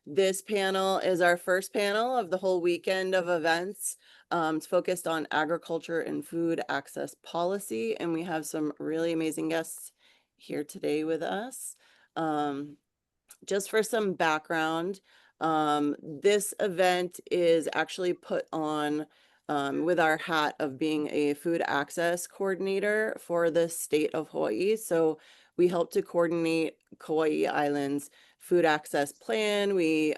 This panel is our first panel of the whole weekend of events. It's focused on agriculture and food access policy, and we have some really amazing guests here today with us. Just for some background, this event is actually put on with our hat of being a food access coordinator for the state of Hawaii. So we help to coordinate Kauai Island's food access plan. We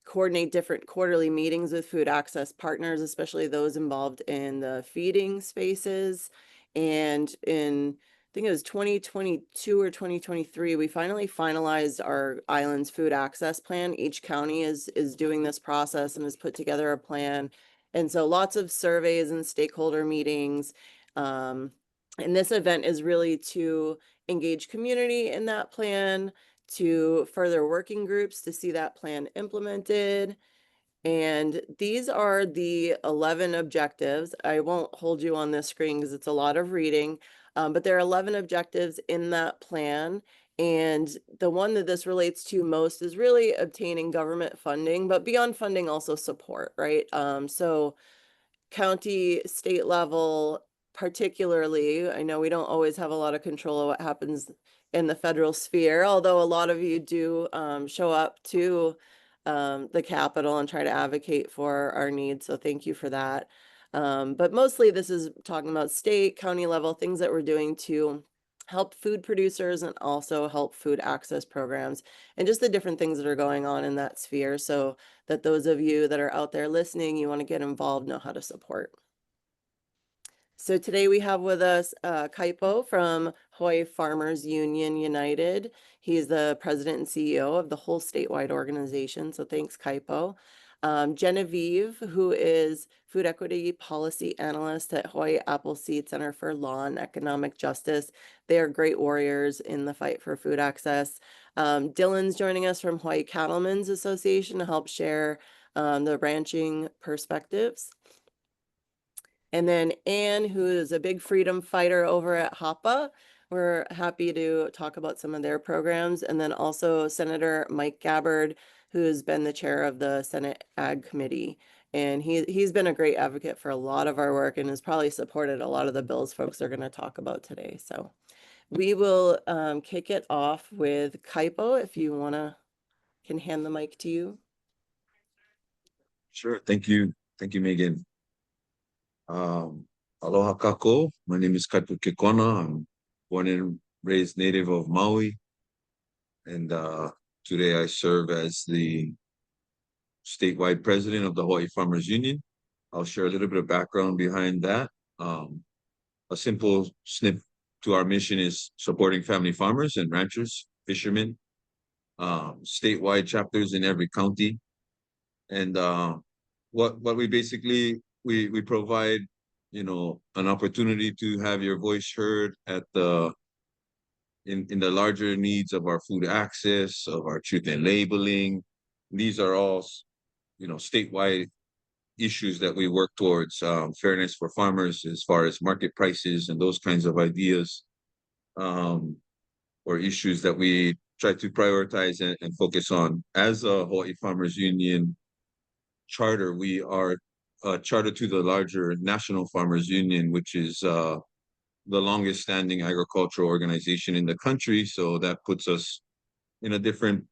coordinate different quarterly meetings with food access partners, especially those involved in the feeding spaces. And in, I think it was 2022 or 2023, we finally finalized our island's food access plan. Each county is doing this process and has put together a plan. And so lots of surveys and stakeholder meetings. And this event is really to engage community in that plan, to further working groups to see that plan implemented. And these are the 11 objectives. I won't hold you on this screen because it's a lot of reading, but there are 11 objectives in that plan. And the one that this relates to most is really obtaining government funding, but beyond funding, also support, right? So county, state level, particularly, I know we don't always have a lot of control of what happens in the federal sphere, although a lot of you do show up to the Capitol and try to advocate for our needs. So thank you for that. But mostly this is talking about state, county level, things that we're doing to help food producers and also help food access programs and just the different things that are going on in that sphere so that those of you that are out there listening, you want to get involved, know how to support. So today we have with us Kaipo from Hawaii Farmers Union United. He's the president and CEO of the whole statewide organization. So thanks, Kaipo. Genevieve, who is food equity policy analyst at Hawaii Appleseed Center for Law and Economic Justice. They are great warriors in the fight for food access. Dylan's joining us from Hawaii Cattlemen's Association to help share the ranching perspectives. And then Anne, who is a big freedom fighter over at HAPA. We're happy to talk about some of their programs. And then also Senator Mike Gabbard, who has been the chair of the Senate Ag Committee. And he's been a great advocate for a lot of our work and has probably supported a lot of the bills folks are going to talk about today. So we will kick it off with Kaipo, if you can hand the mic to you. Sure. Thank you. Thank you, Megan. Aloha kako. My name is Kaipo Kekona. I'm born and raised native of Maui. And today I serve as the statewide president of the Hawaii Farmers Union. I'll share a little bit of background behind that. A simple snip to our mission is supporting family farmers and ranchers, fishermen, statewide chapters in every county. And what we basically we provide, an opportunity to have your voice heard at in the larger needs of our food access, of our truth and labeling. These are all, statewide issues that we work towards, fairness for farmers as far as market prices and those kinds of ideas, or issues that we try to prioritize and focus on. As a Hawaii Farmers Union charter, we are charter to the larger National Farmers Union, which is the longest standing agricultural organization in the country. So that puts us in a different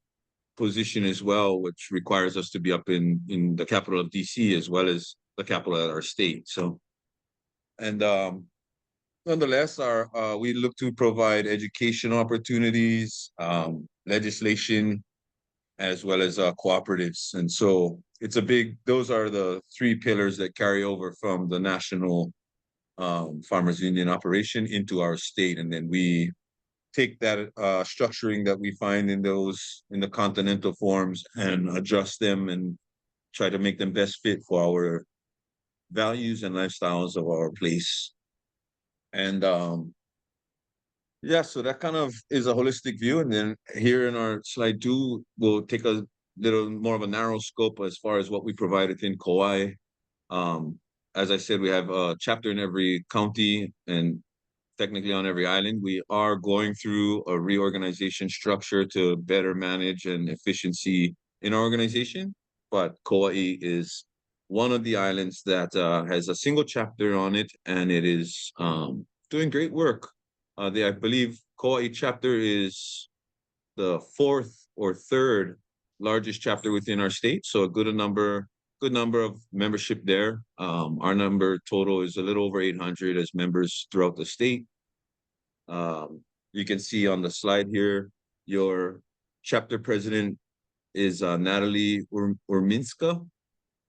position as well, which requires us to be up in the capital of DC as well as the capital of our state. So, and nonetheless, we look to provide education opportunities, legislation, as well as cooperatives. And so those are the three pillars that carry over from the national Farmers Union operation into our state. And then we take that structuring that we find in the continental forms and adjust them and try to make them best fit for our values and lifestyles of our place. And yeah, so that kind of is a holistic view. And then here in our slide 2, we'll take a little more of a narrow scope as far as what we provide within Kauai. As I said, we have a chapter in every county and technically on every island. We are going through a reorganization structure to better manage and efficiency in our organization, but Kauai is one of the islands that has a single chapter on it, and it is doing great work. I believe Kauai chapter is the fourth or third largest chapter within our state, so a good number of membership there. Our number total is a little over 800 as members throughout the state. You can see on the slide here, your chapter president is Natalie Urminska,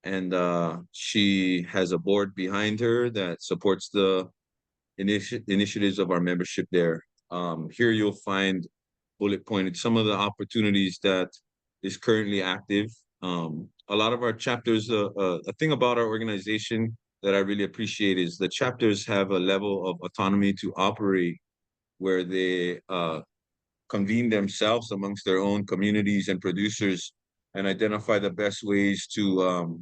and she has a board behind her that supports the initiatives of our membership there. Here you'll find bullet pointed some of the opportunities that is currently active. A lot of our chapters, a thing about our organization that I really appreciate is the chapters have a level of autonomy to operate where they convene themselves amongst their own communities and producers and identify the best ways to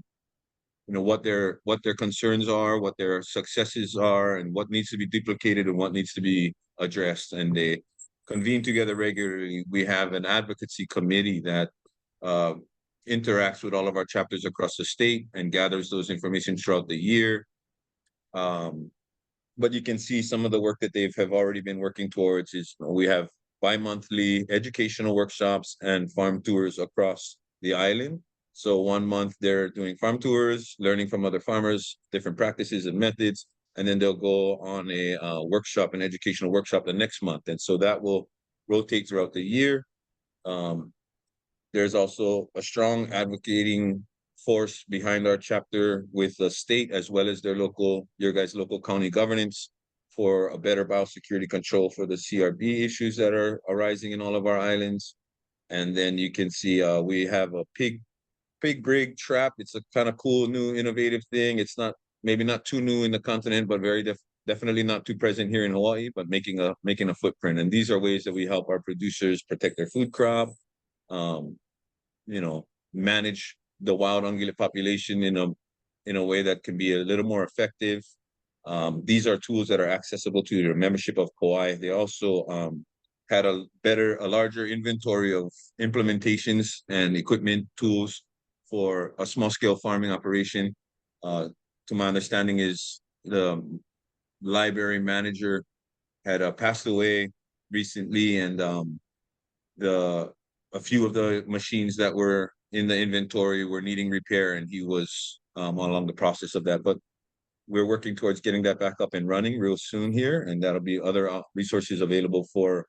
what their concerns are, what their successes are, and what needs to be duplicated and what needs to be addressed. And they convene together regularly. We have an advocacy committee that interacts with all of our chapters across the state and gathers those information throughout the year. But you can see some of the work that they have already been working towards is we have bi-monthly educational workshops and farm tours across the island. So 1 month they're doing farm tours, learning from other farmers, different practices and methods, and then they'll go on a workshop, an educational workshop the next month. And so that will rotate throughout the year. There's also a strong advocating force behind our chapter with the state as well as your guys' local county governance for a better biosecurity control for the CRB issues that are arising in all of our islands. And then you can see we have a pig brig trap. It's a kind of cool, new, innovative thing. It's maybe not too new in the continent, but very definitely not too present here in Hawaii, but making a footprint. And these are ways that we help our producers protect their food crop, manage the wild ungulate population in a way that can be a little more effective. These are tools that are accessible to the membership of Kauai. They also had a larger inventory of implementations and equipment tools for a small scale farming operation. To my understanding is the library manager had passed away recently, and a few of the machines that were in the inventory were needing repair, and he was along the process of that. But we're working towards getting that back up and running real soon here, and that'll be other resources available for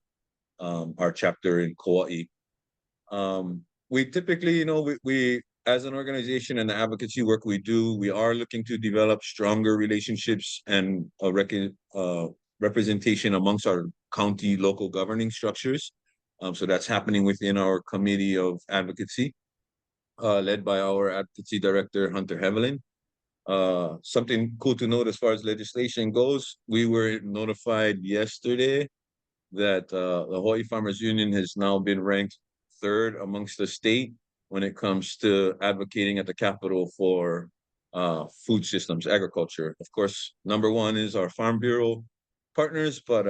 our chapter in Kauai. We typically, we as an organization and the advocacy work we do, we are looking to develop stronger relationships and representation amongst our county local governing structures. So that's happening within our committee of advocacy, led by our advocacy director, Hunter Hevelin. Something cool to note as far as legislation goes, we were notified yesterday that the Hawaii Farmers Union has now been ranked third amongst the state when it comes to advocating at the Capitol for food systems, agriculture. Of course, number one is our Farm Bureau partners, but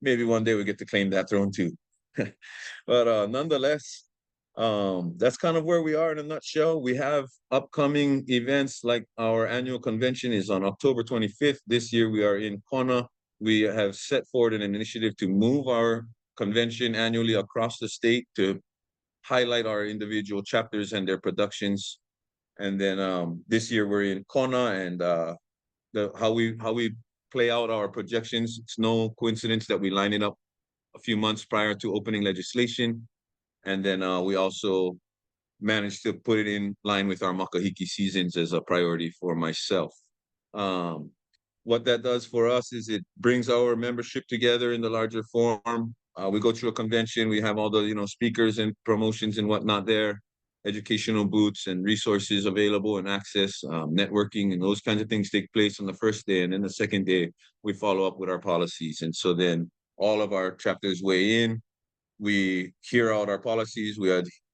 maybe one day we get to claim that throne too. But nonetheless, that's kind of where we are in a nutshell. We have upcoming events like our annual convention is on October 25th. This year we are in Kona. We have set forward an initiative to move our convention annually across the state to highlight our individual chapters and their productions. And then this year we're in Kona, and how we play out our projections. It's no coincidence that we line it up a few months prior to opening legislation. And then we also managed to put it in line with our makahiki seasons as a priority for myself. What that does for us is it brings our membership together in the larger forum. We go through a convention, we have all the speakers and promotions and whatnot there, educational booths and resources available and access, networking and those kinds of things take place on the first day. And then the second day, we follow up with our policies. And so then all of our chapters weigh in. We hear out our policies,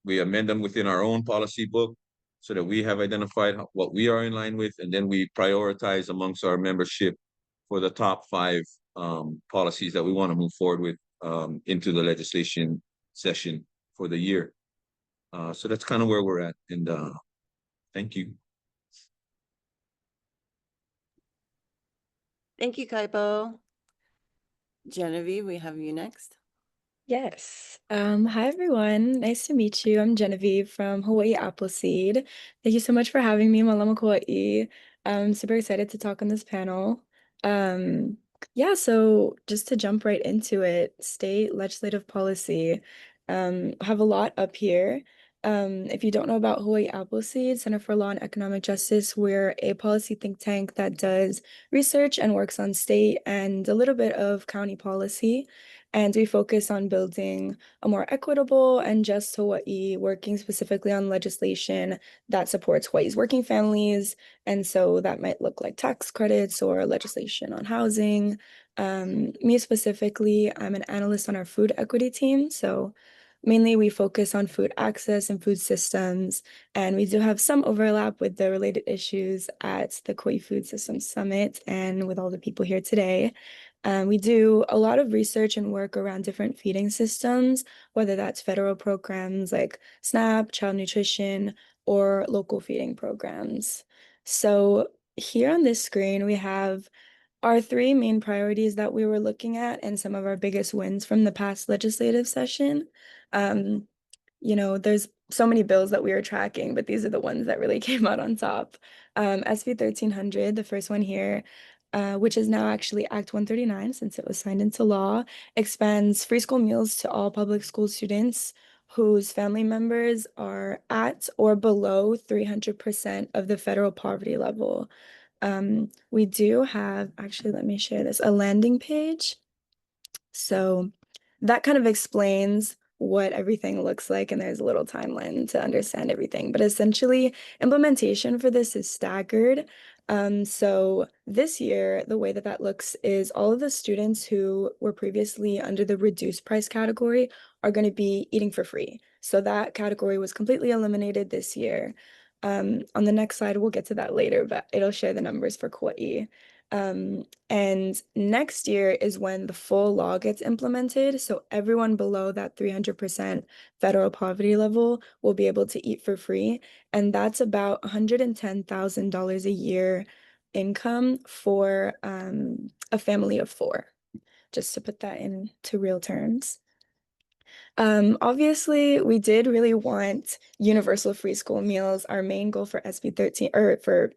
we amend them within our own policy book so that we have identified what we are in line with, and then we prioritize amongst our membership for the top 5 policies that we want to move forward with into the legislation session for the year. So that's kind of where we're at. And thank you. Thank you, Kaipo. Genevieve, we have you next. Yes. Hi everyone. Nice to meet you. I'm Genevieve from Hawaiʻi Appleseed. Thank you so much for having me, Malama Kauai. I'm super excited to talk on this panel. Um, yeah, so just to jump right into it, state legislative policy. I have a lot up here. If you don't know about Hawaiʻi Appleseed, Center for Law and Economic Justice, we're a policy think tank that does research and works on state and a little bit of county policy. And we focus on building a more equitable and just Hawaii, working specifically on legislation that supports Hawaii's working families. And so that might look like tax credits or legislation on housing. Me specifically, I'm an analyst on our food equity team. So mainly we focus on food access and food systems. And we do have some overlap with the related issues at the Kauai Food Systems Summit and with all the people here today. We do a lot of research and work around different feeding systems, whether that's federal programs like SNAP, child nutrition, or local feeding programs. So here on this screen, we have our three main priorities that we were looking at and some of our biggest wins from the past legislative session. Um, there's so many bills that we were tracking, but these are the ones that really came out on top. SB 1300, the first one here, which is now actually Act 139 since it was signed into law, expands free school meals to all public school students whose family members are at or below 300% of the federal poverty level. We do have, actually, let me share this, a landing page. So that kind of explains what everything looks like, and there's a little timeline to understand everything. But essentially, implementation for this is staggered. So this year, the way that that looks is all of the students who were previously under the reduced price category are going to be eating for free. So that category was completely eliminated this year. On the next slide, we'll get to that later, but it'll share the numbers for Kauai. And next year is when the full law gets implemented. So everyone below that 300% federal poverty level will be able to eat for free. And that's about $110,000 a year income for a family of four, just to put that into real terms. Obviously, we did really want universal free school meals. Our main goal for SB 13, or for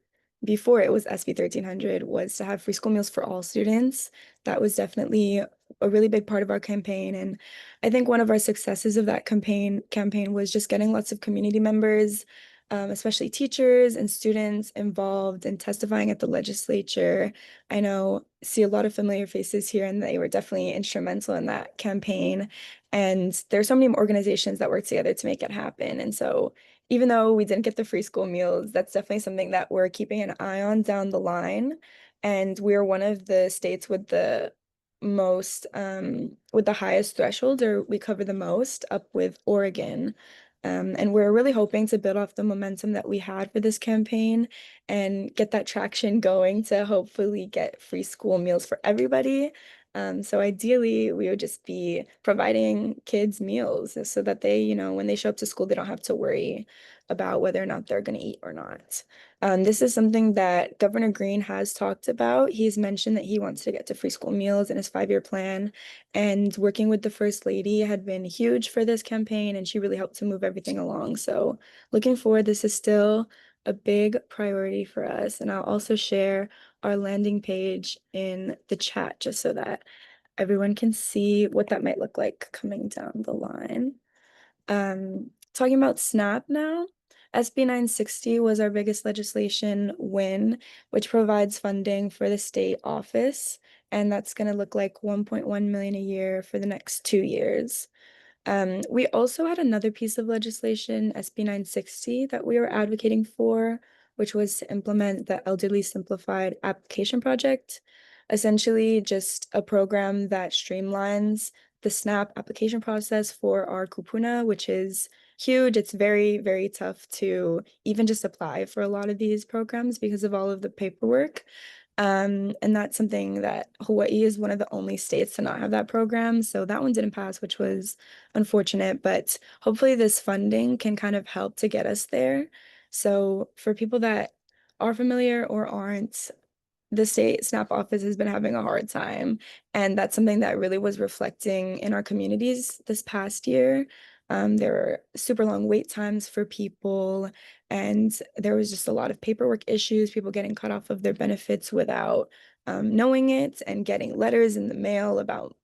before it was SB 1300, was to have free school meals for all students. That was definitely a really big part of our campaign. And I think one of our successes of that campaign was just getting lots of community members, especially teachers and students involved in testifying at the legislature. I see a lot of familiar faces here, and they were definitely instrumental in that campaign. And there's so many organizations that work together to make it happen. And so even though we didn't get the free school meals, that's definitely something that we're keeping an eye on down the line. And we're one of the states with the most, with the highest threshold, or we cover the most, up with Oregon. And we're really hoping to build off the momentum that we had for this campaign and get that traction going to hopefully get free school meals for everybody. So ideally, we would just be providing kids meals so that they, when they show up to school, they don't have to worry about whether or not they're going to eat or not. This is something that Governor Green has talked about. He's mentioned that he wants to get to free school meals in his 5-year plan, and working with the First Lady had been huge for this campaign, and she really helped to move everything along. So looking forward, this is still a big priority for us. And I'll also share our landing page in the chat just so that everyone can see what that might look like coming down the line. Talking about SNAP now, SB 960 was our biggest legislation win, which provides funding for the state office, and that's going to look like 1.1 million a year for the next 2 years. We also had another piece of legislation, SB 960, that we were advocating for, which was to implement the Elderly Simplified Application Project, essentially just a program that streamlines the SNAP application process for our kupuna, which is huge. It's very, very tough to even just apply for a lot of these programs because of all of the paperwork. And that's something that Hawaii is one of the only states to not have that program. So that one didn't pass, which was unfortunate. But hopefully this funding can kind of help to get us there. So for people that are familiar or aren't, the state SNAP office has been having a hard time. And that's something that really was reflecting in our communities this past year. There were super long wait times for people, and there was just a lot of paperwork issues, people getting cut off of their benefits without knowing it, and getting letters in the mail about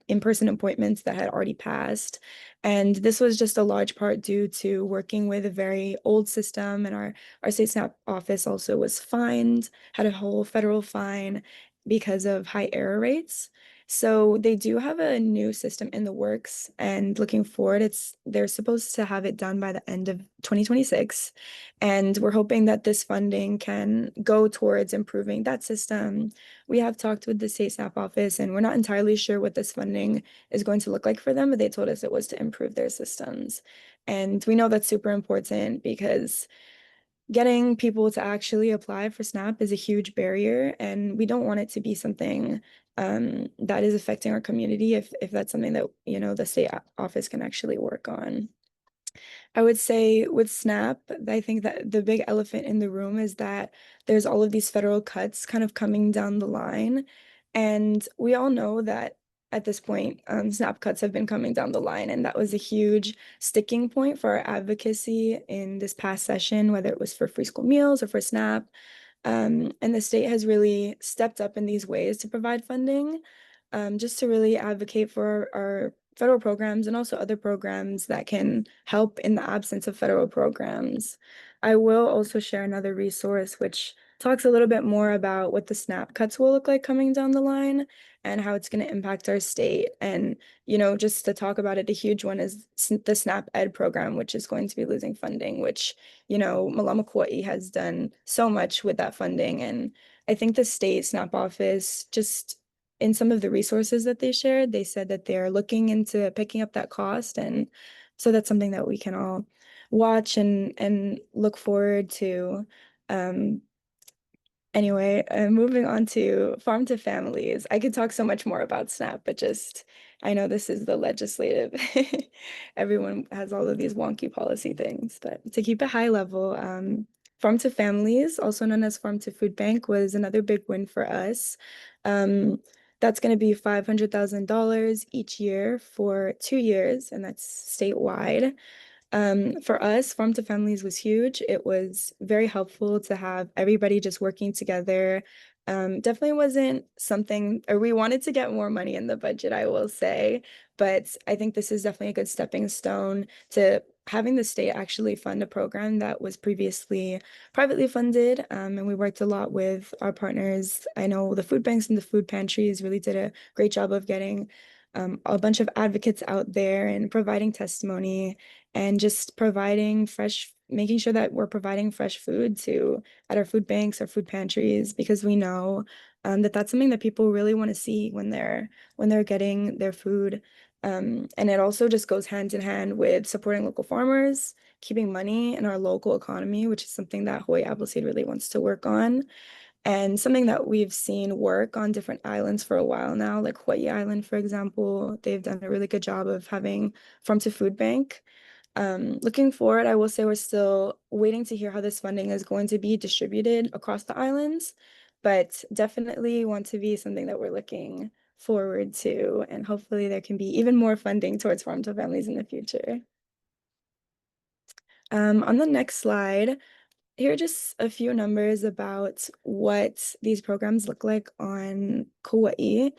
in-person appointments that had already passed. And this was just a large part due to working with a very old system, and our state SNAP office also was fined, had a whole federal fine because of high error rates. So they do have a new system in the works, and looking forward, they're supposed to have it done by the end of 2026. And we're hoping that this funding can go towards improving that system. We have talked with the state SNAP office, and we're not entirely sure what this funding is going to look like for them, but they told us it was to improve their systems. And we know that's super important because getting people to actually apply for SNAP is a huge barrier, and we don't want it to be something that is affecting our community if that's something that, the state office can actually work on. I would say with SNAP, I think that the big elephant in the room is that there's all of these federal cuts kind of coming down the line. And we all know that at this point, SNAP cuts have been coming down the line. And that was a huge sticking point for our advocacy in this past session, whether it was for free school meals or for SNAP. And the state has really stepped up in these ways to provide funding, just to really advocate for our federal programs and also other programs that can help in the absence of federal programs. I will also share another resource which talks a little bit more about what the SNAP cuts will look like coming down the line and how it's going to impact our state. And, just to talk about it, a huge one is the SNAP Ed program, which is going to be losing funding, which, Malama Kauai has done so much with that funding. And I think the state SNAP office, just in some of the resources that they shared, they said that they're looking into picking up that cost. And so that's something that we can all watch and look forward to. Anyway, moving on to farm to families. I could talk so much more about SNAP, but I know this is the legislative. Everyone has all of these wonky policy things, but to keep it high level, farm to families, also known as farm to food bank, was another big win for us. That's going to be $500,000 each year for 2 years, and that's statewide. For us, Farm to Families was huge. It was very helpful to have everybody just working together. Definitely wasn't something, or we wanted to get more money in the budget, I will say, but I think this is definitely a good stepping stone to having the state actually fund a program that was previously privately funded. And we worked a lot with our partners. I know the food banks and the food pantries really did a great job of getting a bunch of advocates out there and providing testimony and just making sure that we're providing fresh food at our food banks or food pantries, because we know that that's something that people really want to see when they're getting their food. And it also just goes hand in hand with supporting local farmers, keeping money in our local economy, which is something that Hawaii Appleseed really wants to work on. And something that we've seen work on different islands for a while now, like Hawaiʻi Island, for example, they've done a really good job of having farm to food bank. Looking forward, I will say we're still waiting to hear how this funding is going to be distributed across the islands, but definitely want to be something that we're looking forward to, and hopefully there can be even more funding towards farm to families in the future. On the next slide, here are just a few numbers about what these programs look like on Kauai.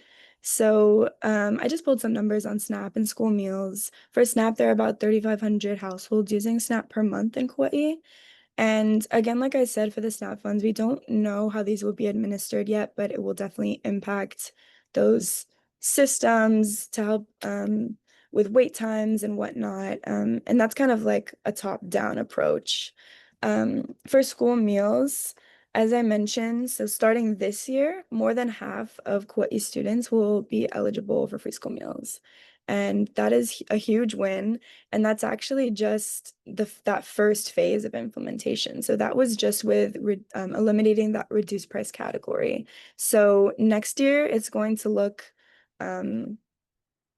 So I just pulled some numbers on SNAP and school meals. For SNAP, there are about 3,500 households using SNAP per month in Kauai. And again, like I said, for the SNAP funds, we don't know how these will be administered yet, but it will definitely impact those systems to help with wait times and whatnot. And that's kind of like a top-down approach. For school meals, as I mentioned, so starting this year, more than half of Kauai students will be eligible for free school meals. And that is a huge win. And that's actually just that first phase of implementation. So that was just with eliminating that reduced price category. So next year, it's going to look, the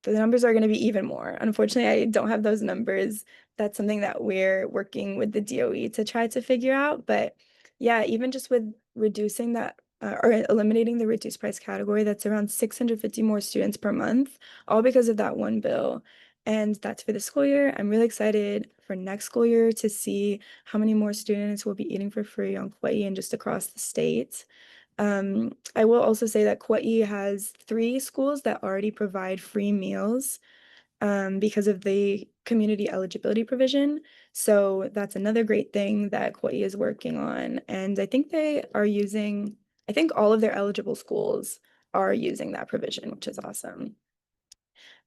numbers are going to be even more. Unfortunately, I don't have those numbers. That's something that we're working with the DOE to try to figure out. But yeah, even just with reducing that or eliminating the reduced price category, that's around 650 more students per month, all because of that one bill. And that's for the school year. I'm really excited for next school year to see how many more students will be eating for free on Kauai and just across the state. I will also say that Kauai has 3 schools that already provide free meals because of the community eligibility provision. So that's another great thing that Kauai is working on. And I think I think all of their eligible schools are using that provision, which is awesome.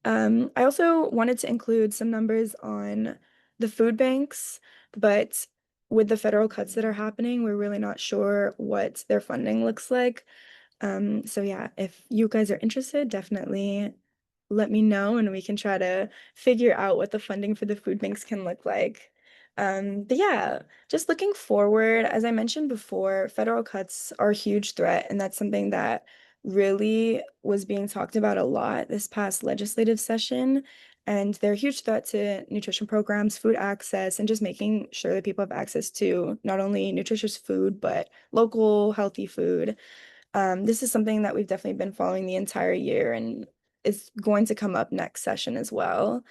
I also wanted to include some numbers on the food banks, but with the federal cuts that are happening, we're really not sure what their funding looks like. So yeah, if you guys are interested, definitely let me know and we can try to figure out what the funding for the food banks can look like. But yeah, just looking forward, as I mentioned before, federal cuts are a huge threat, and that's something that really was being talked about a lot this past legislative session. And they're a huge threat to nutrition programs, food access, and just making sure that people have access to not only nutritious food, but local, healthy food. This is something that we've definitely been following the entire year and is going to come up next session as well.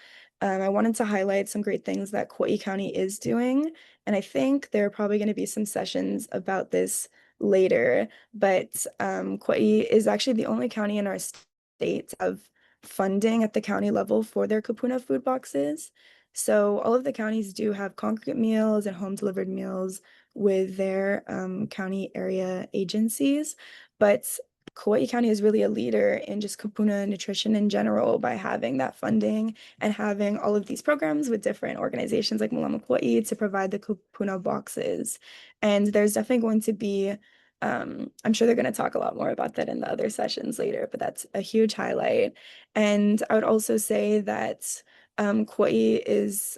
I wanted to highlight some great things that Kauai County is doing, and I think there are probably going to be some sessions about this later, but Kauai is actually the only county in our state of funding at the county level for their Kupuna food boxes. So all of the counties do have congregate meals and home delivered meals with their county area agencies. But Kauai County is really a leader in just Kupuna nutrition in general by having that funding and having all of these programs with different organizations like Mumma Kauai to provide the Kupuna boxes. And there's definitely going to be, I'm sure they're going to talk a lot more about that in the other sessions later, but that's a huge highlight. And I would also say that Kauai is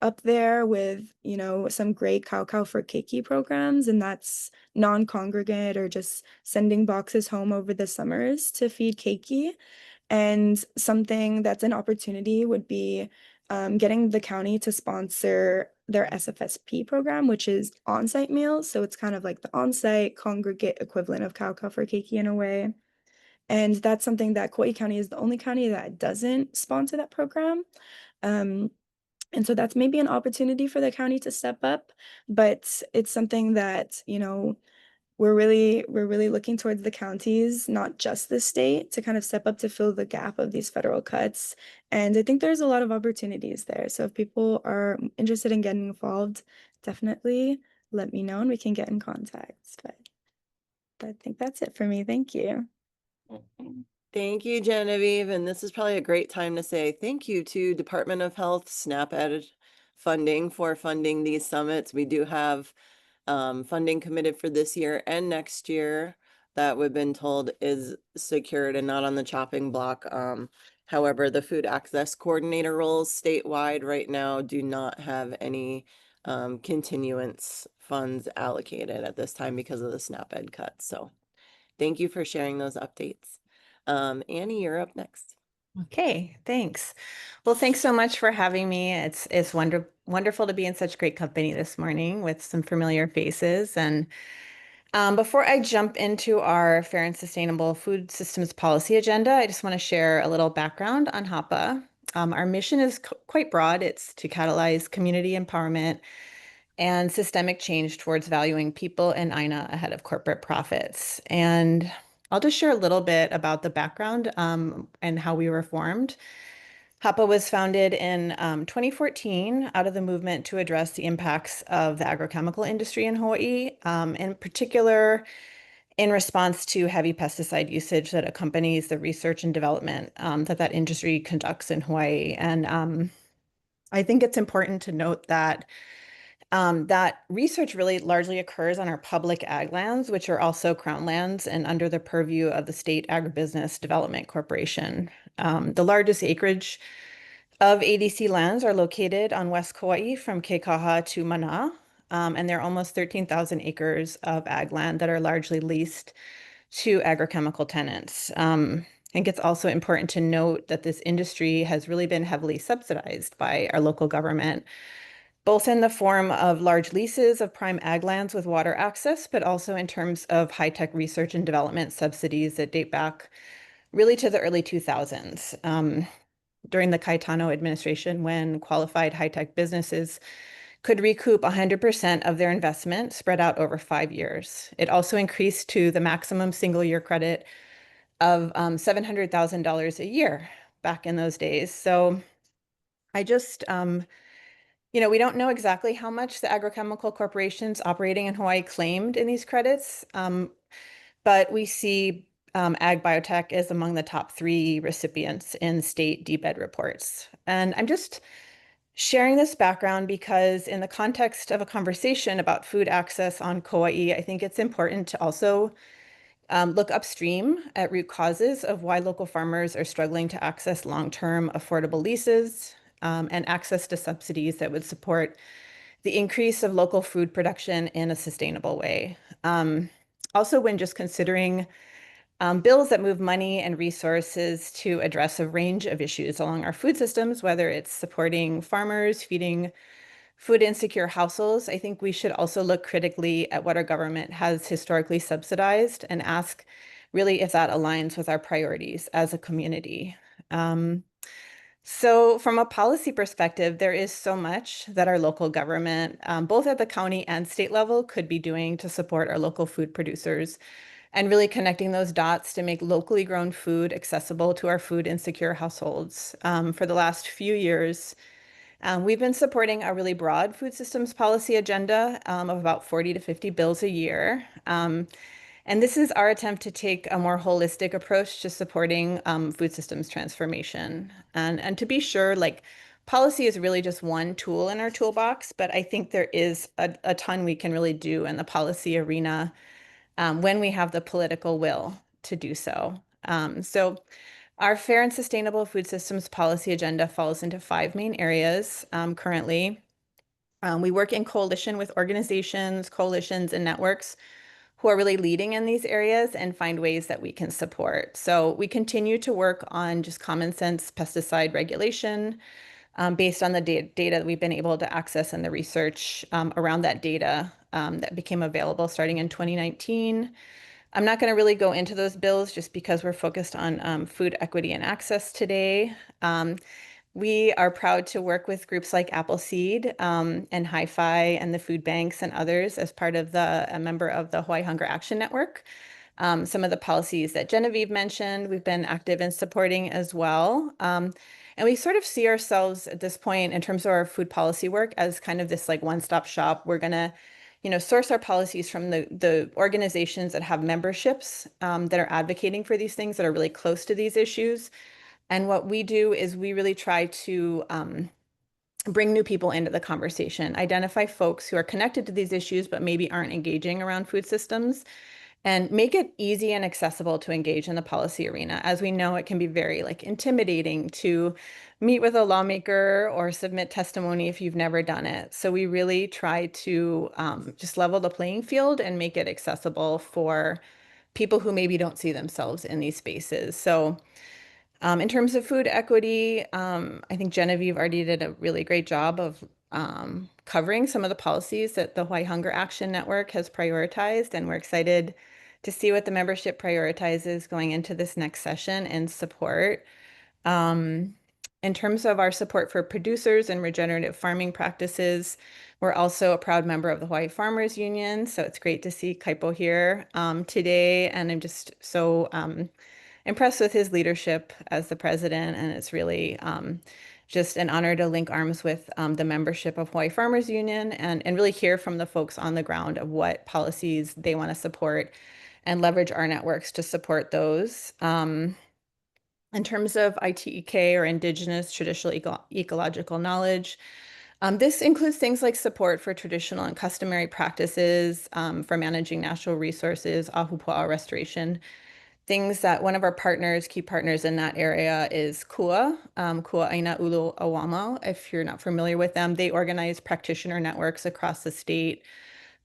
up there with, some great cow for keiki programs, and that's non-congregate or just sending boxes home over the summers to feed keiki. And something that's an opportunity would be getting the county to sponsor their SFSP program, which is on-site meals. So it's kind of like the on-site congregate equivalent of cow for keiki in a way. And that's something that Kauai County is the only county that doesn't sponsor that program. And so that's maybe an opportunity for the county to step up, but it's something that, we're really looking towards the counties, not just the state, to kind of step up to fill the gap of these federal cuts. And I think there's a lot of opportunities there. So if people are interested in getting involved, definitely let me know and we can get in contact. But I think that's it for me. Thank you. Thank you, Genevieve. And this is probably a great time to say thank you to Department of Health SNAP Ed funding for funding these summits. We do have funding committed for this year and next year that we've been told is secured and not on the chopping block. However, the food access coordinator roles statewide right now do not have any continuance funds allocated at this time because of the SNAP Ed cuts. So thank you for sharing those updates. Annie, you're up next. Okay, thanks. Well, thanks so much for having me. It's wonderful to be in such great company this morning with some familiar faces. And before I jump into our fair and sustainable food systems policy agenda, I just want to share a little background on HAPA. Our mission is quite broad. It's to catalyze community empowerment and systemic change towards valuing people and INA ahead of corporate profits. And I'll just share a little bit about the background and how we were formed. HAPA was founded in 2014 out of the movement to address the impacts of the agrochemical industry in Hawaii, in particular in response to heavy pesticide usage that accompanies the research and development that industry conducts in Hawaii. And I think it's important to note that that research really largely occurs on our public ag lands, which are also crown lands and under the purview of the State Agribusiness Development Corporation. The largest acreage of ADC lands are located on West Kauai from Kekaha to Mana, and there are almost 13,000 acres of ag land that are largely leased to agrochemical tenants. I think it's also important to note that this industry has really been heavily subsidized by our local government, both in the form of large leases of prime ag lands with water access, but also in terms of high-tech research and development subsidies that date back really to the early 2000s. During the Caetano administration, when qualified high-tech businesses could recoup 100% of their investment spread out over 5 years. It also increased to the maximum single-year credit of $700,000 a year back in those days. So I just, we don't know exactly how much the agrochemical corporations operating in Hawaii claimed in these credits, but we see ag biotech is among the top 3 recipients in state DBED reports. And I'm just sharing this background because in the context of a conversation about food access on Kauai, I think it's important to also look upstream at root causes of why local farmers are struggling to access long-term affordable leases and access to subsidies that would support the increase of local food production in a sustainable way. Also, when just considering bills that move money and resources to address a range of issues along our food systems, whether it's supporting farmers, feeding food insecure households, I think we should also look critically at what our government has historically subsidized and ask really if that aligns with our priorities as a community. So from a policy perspective, there is so much that our local government, both at the county and state level, could be doing to support our local food producers and really connecting those dots to make locally grown food accessible to our food insecure households. For the last few years, we've been supporting a really broad food systems policy agenda of about 40 to 50 bills a year. And this is our attempt to take a more holistic approach to supporting food systems transformation. And to be sure, like policy is really just one tool in our toolbox, but I think there is a ton we can really do in the policy arena when we have the political will to do so. So our fair and sustainable food systems policy agenda falls into 5 main areas currently. We work in coalition with organizations, coalitions, and networks who are really leading in these areas and find ways that we can support. So we continue to work on just common sense pesticide regulation based on the data that we've been able to access and the research around that data that became available starting in 2019. I'm not going to really go into those bills just because we're focused on food equity and access today. We are proud to work with groups like Appleseed and Hi-Fi and the food banks and others as part of a member of the Hawaii Hunger Action Network. Some of the policies that Genevieve mentioned, we've been active in supporting as well. And we sort of see ourselves at this point in terms of our food policy work as kind of this like one-stop shop. We're going to source our policies from the organizations that have memberships that are advocating for these things that are really close to these issues. And what we do is we really try to bring new people into the conversation, identify folks who are connected to these issues but maybe aren't engaging around food systems, and make it easy and accessible to engage in the policy arena. As we know, it can be very intimidating to meet with a lawmaker or submit testimony if you've never done it. So we really try to just level the playing field and make it accessible for people who maybe don't see themselves in these spaces. So in terms of food equity, I think Genevieve already did a really great job of covering some of the policies that the Hawaii Hunger Action Network has prioritized, and we're excited to see what the membership prioritizes going into this next session and support. In terms of our support for producers and regenerative farming practices, we're also a proud member of the Hawaii Farmers Union, so it's great to see Kaipo here today, and I'm just so impressed with his leadership as the president, and it's really just an honor to link arms with the membership of Hawaii Farmers Union and really hear from the folks on the ground of what policies they want to support and leverage our networks to support those. In terms of ITEK or Indigenous Traditional Ecological Knowledge, This includes things like support for traditional and customary practices, for managing natural resources, ahupua'a restoration. Things that one of our partners, key partners in that area is Kaua, Kua Aina Ulu Awama. If you're not familiar with them, they organize practitioner networks across the state.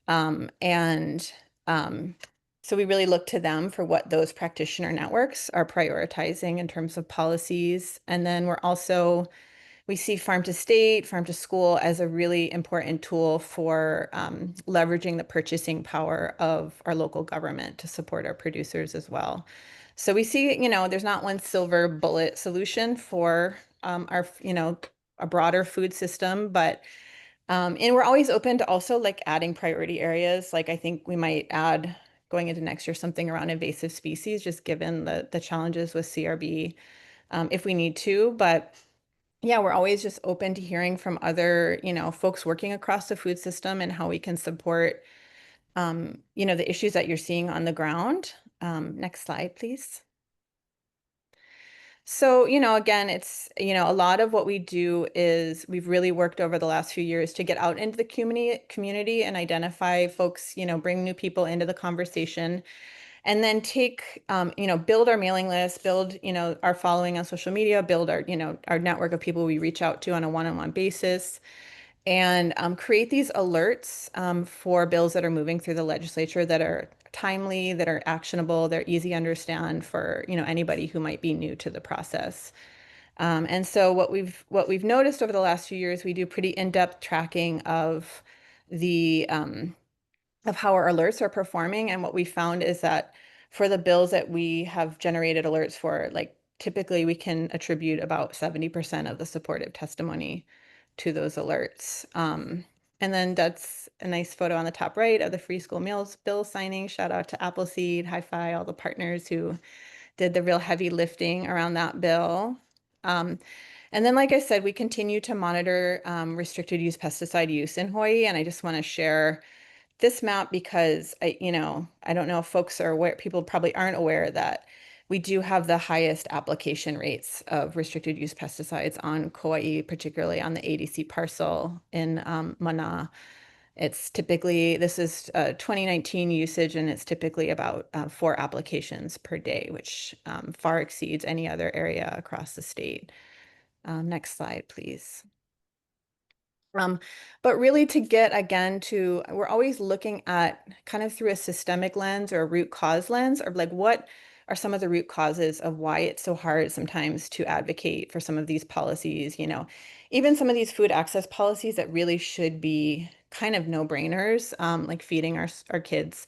And so we really look to them for what those practitioner networks are prioritizing in terms of policies. And then we see farm to state, farm to school as a really important tool for leveraging the purchasing power of our local government to support our producers as well. So we see, there's not one silver bullet solution for a broader food system, but and we're always open to also like adding priority areas. Like I think we might add going into next year something around invasive species, just given the challenges with CRB, if we need to. But yeah, we're always just open to hearing from other, folks working across the food system and how we can support, the issues that you're seeing on the ground. Next slide, please. So, again, it's, a lot of what we do is we've really worked over the last few years to get out into the community and identify folks, bring new people into the conversation, and then build our mailing list, build, our following on social media, build our network of people we reach out to on a one-on-one basis, and create these alerts for bills that are moving through the legislature that are timely, that are actionable, they're easy to understand for anybody who might be new to the process. And so what we've noticed over the last few years, we do pretty in-depth tracking of the of how our alerts are performing. And what we found is that for the bills that we have generated alerts for, like typically we can attribute about 70% of the supportive testimony to those alerts. And then that's a nice photo on the top right of the free school meals bill signing. Shout out to Appleseed, Hi-Fi, all the partners who did the real heavy lifting around that bill. And then, like I said, we continue to monitor restricted use pesticide use in Hawaii. And I just want to share this map because I don't know if folks are aware, people probably aren't aware that we do have the highest application rates of restricted use pesticides on Kauai, particularly on the ADC parcel in Mana. It's typically, this is 2019 usage, and it's typically about 4 applications per day, which far exceeds any other area across the state. Next slide, please. But really to get again to, we're always looking at kind of through a systemic lens or a root cause lens, or like what are some of the root causes of why it's so hard sometimes to advocate for some of these policies, even some of these food access policies that really should be kind of no-brainers, like feeding our kids,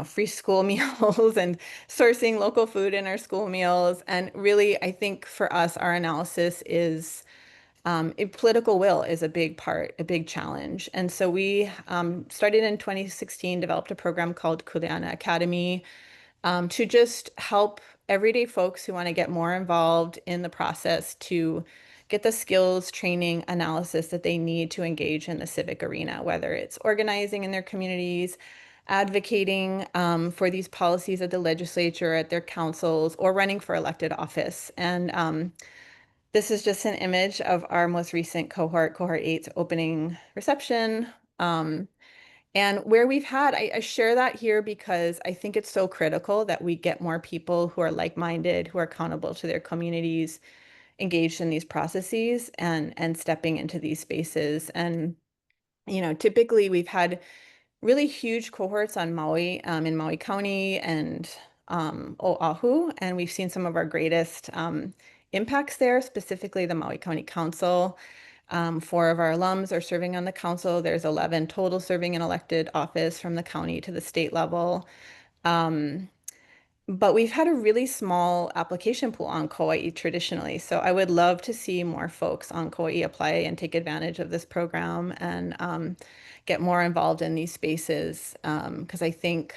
free school meals and sourcing local food in our school meals. And really, I think for us, our analysis is political will is a big part, a big challenge. And so we started in 2016, developed a program called Kuleana Academy to just help everyday folks who want to get more involved in the process to get the skills, training, analysis that they need to engage in the civic arena, whether it's organizing in their communities, advocating for these policies at the legislature, at their councils, or running for elected office. And this is just an image of our most recent cohort 8's opening reception. And where we've had, I share that here because I think it's so critical that we get more people who are like-minded, who are accountable to their communities, engaged in these processes and stepping into these spaces. And, typically we've had really huge cohorts on Maui, in Maui County and Oahu, and we've seen some of our greatest impacts there, specifically the Maui County Council. 4 of our alums are serving on the council. There's 11 total serving in elected office from the county to the state level. But we've had a really small application pool on Kauai traditionally. So I would love to see more folks on Kauai apply and take advantage of this program and get more involved in these spaces. Because I think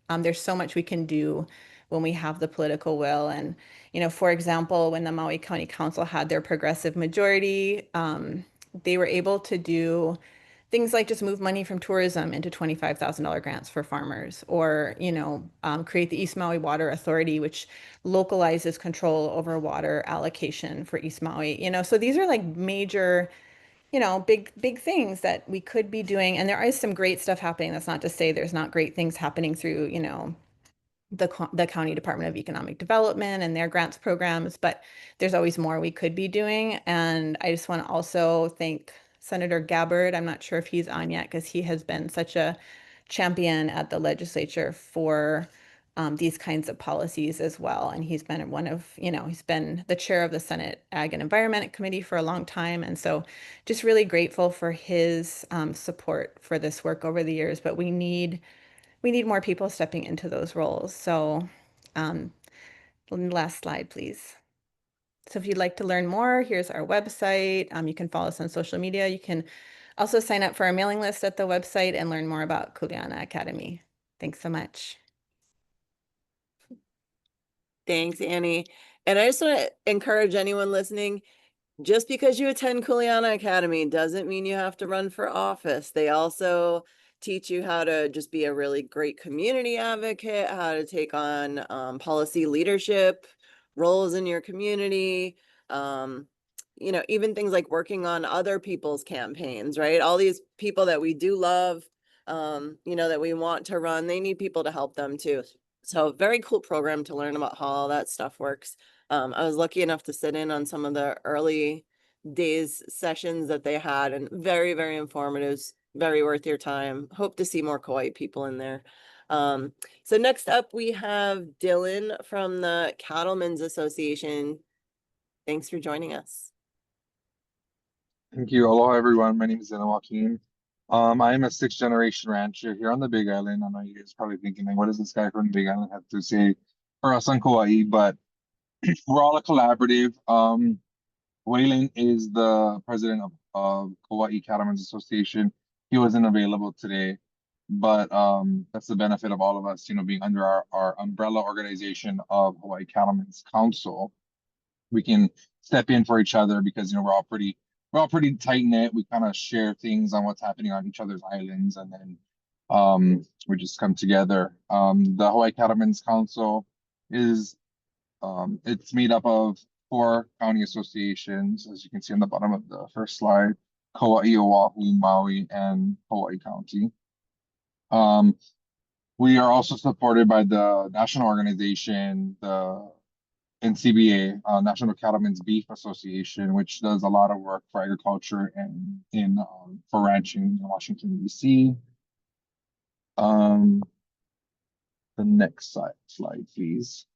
there's so much we can do when we have the political will. And, for example, when the Maui County Council had their progressive majority, they were able to do things like just move money from tourism into $25,000 grants for farmers, or, create the East Maui Water Authority, which localizes control over water allocation for East Maui. So these are like major big things that we could be doing. And there is some great stuff happening. That's not to say there's not great things happening through, the County Department of Economic Development and their grants programs, but there's always more we could be doing. And I just want to also thank Senator Gabbard. I'm not sure if he's on yet because he has been such a champion at the legislature for these kinds of policies as well. And he's been he's been the chair of the Senate Ag and Environment Committee for a long time. And so just really grateful for his support for this work over the years. But we need more people stepping into those roles. So last slide, please. So if you'd like to learn more, here's our website. You can follow us on social media. You can also sign up for our mailing list at the website and learn more about Kuleana Academy. Thanks so much. Thanks, Annie. And I just want to encourage anyone listening, just because you attend Kuleana Academy doesn't mean you have to run for office. They also teach you how to just be a really great community advocate, how to take on policy leadership roles in your community, even things like working on other people's campaigns, right? All these people that we do love, that we want to run, they need people to help them too. So very cool program to learn about how all that stuff works. I was lucky enough to sit in on some of the early days sessions that they had, and very, very informative, very worth your time. Hope to see more Kauai people in there. So next up we have Dylen from the Cattlemen's Association. Thanks for joining us. Thank you. Aloha, everyone. My name is Andrade-Joaquin. I am a sixth-generation rancher here on the Big Island. I know you guys are probably thinking, like, what does this guy from the Big Island have to say for us on Kauai? But we're all a collaborative. Waylon is the president of Kauai Cattlemen's Association. He wasn't available today, but that's the benefit of all of us, being under our umbrella organization of Hawaii Cattlemen's Council. We can step in for each other because we're all pretty tight knit. We kind of share things on what's happening on each other's islands, and then we just come together. The Hawaii Cattlemen's Council is it's made up of 4 county associations, as you can see on the bottom of the first slide: Kauai, Oahu, Maui, and Hawaii County. We are also supported by the national organization, the NCBA, National Cattlemen's Beef Association, which does a lot of work for agriculture and for ranching in Washington, D.C. The next slide, please.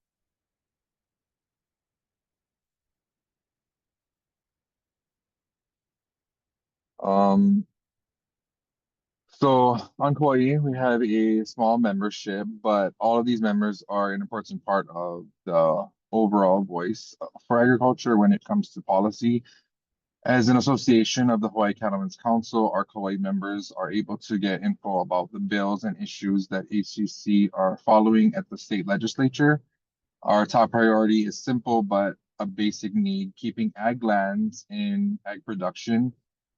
So on Kauai, we have a small membership, but all of these members are an important part of the overall voice for agriculture when it comes to policy. As an association of the Hawaii Cattlemen's Council, our Kauai members are able to get info about the bills and issues that HCC are following at the state legislature. Our top priority is simple, but a basic need: keeping ag lands in ag production.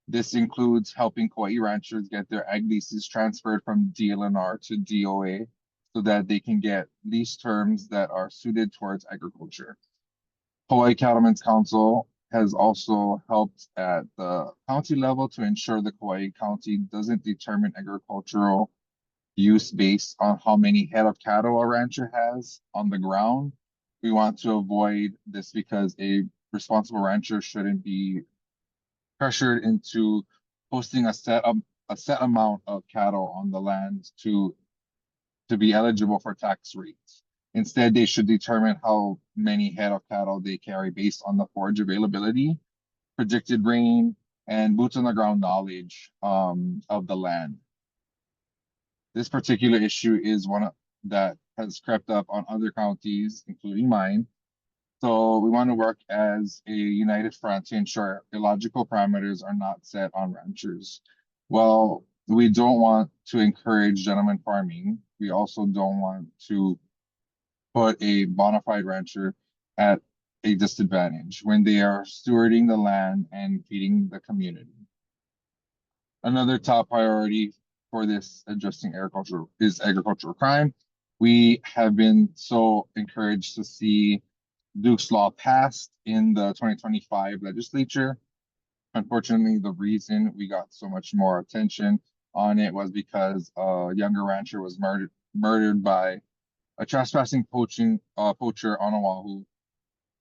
This includes helping Kauai ranchers get their ag leases transferred from DLNR to DOA so that they can get lease terms that are suited towards agriculture. Hawaii Cattlemen's Council has also helped at the county level to ensure the Kauai County doesn't determine agricultural use based on how many head of cattle a rancher has on the ground. We want to avoid this because a responsible rancher shouldn't be pressured into posting a set amount of cattle on the land to be eligible for tax rates. Instead, they should determine how many head of cattle they carry based on the forage availability, predicted rain, and boots on the ground knowledge of the land. This particular issue is one that has crept up on other counties, including mine. So we want to work as a united front to ensure illogical parameters are not set on ranchers. Well, we don't want to encourage gentleman farming. We also don't want to put a bona fide rancher at a disadvantage when they are stewarding the land and feeding the community. Another top priority for this addressing agriculture is agricultural crime. We have been so encouraged to see Duke's Law passed in the 2025 legislature. Unfortunately, the reason we got so much more attention on it was because a younger rancher was murdered by a trespassing poacher on Oahu.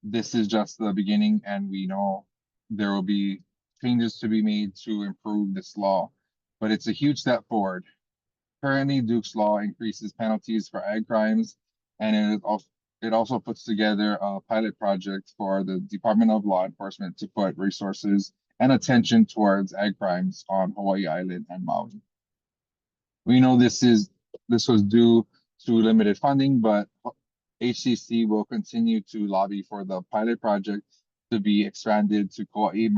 This is just the beginning, and we know there will be changes to be made to improve this law, but it's a huge step forward. Currently, Duke's law increases penalties for ag crimes, and it also puts together a pilot project for the Department of Law Enforcement to put resources and attention towards ag crimes on Hawaii Island and Maui. We know this was due to limited funding, but HCC will continue to lobby for the pilot project to be expanded to Kauai and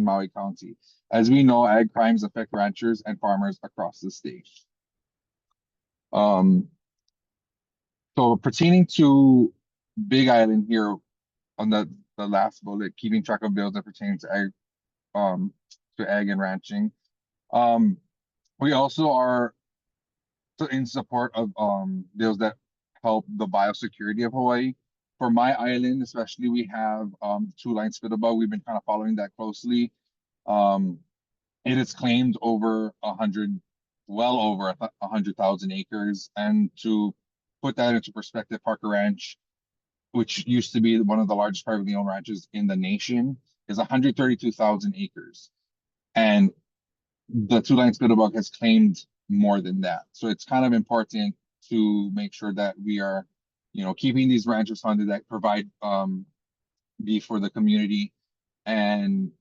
Maui County. As we know, ag crimes affect ranchers and farmers across the state. So pertaining to Big Island here on the last bullet, keeping track of bills that pertain to ag and ranching. We also are in support of bills that help the biosecurity of Hawaii. For my island, especially, we have two-line spittlebug. We've been kind of following that closely. It is claimed over well over 100,000 acres. And to put that into perspective, Parker Ranch, which used to be one of the largest privately owned ranches in the nation, is 132,000 acres. And the two-line spittlebug has claimed more than that. So it's kind of important to make sure that we are, keeping these ranchers funded that provide beef for the community. And,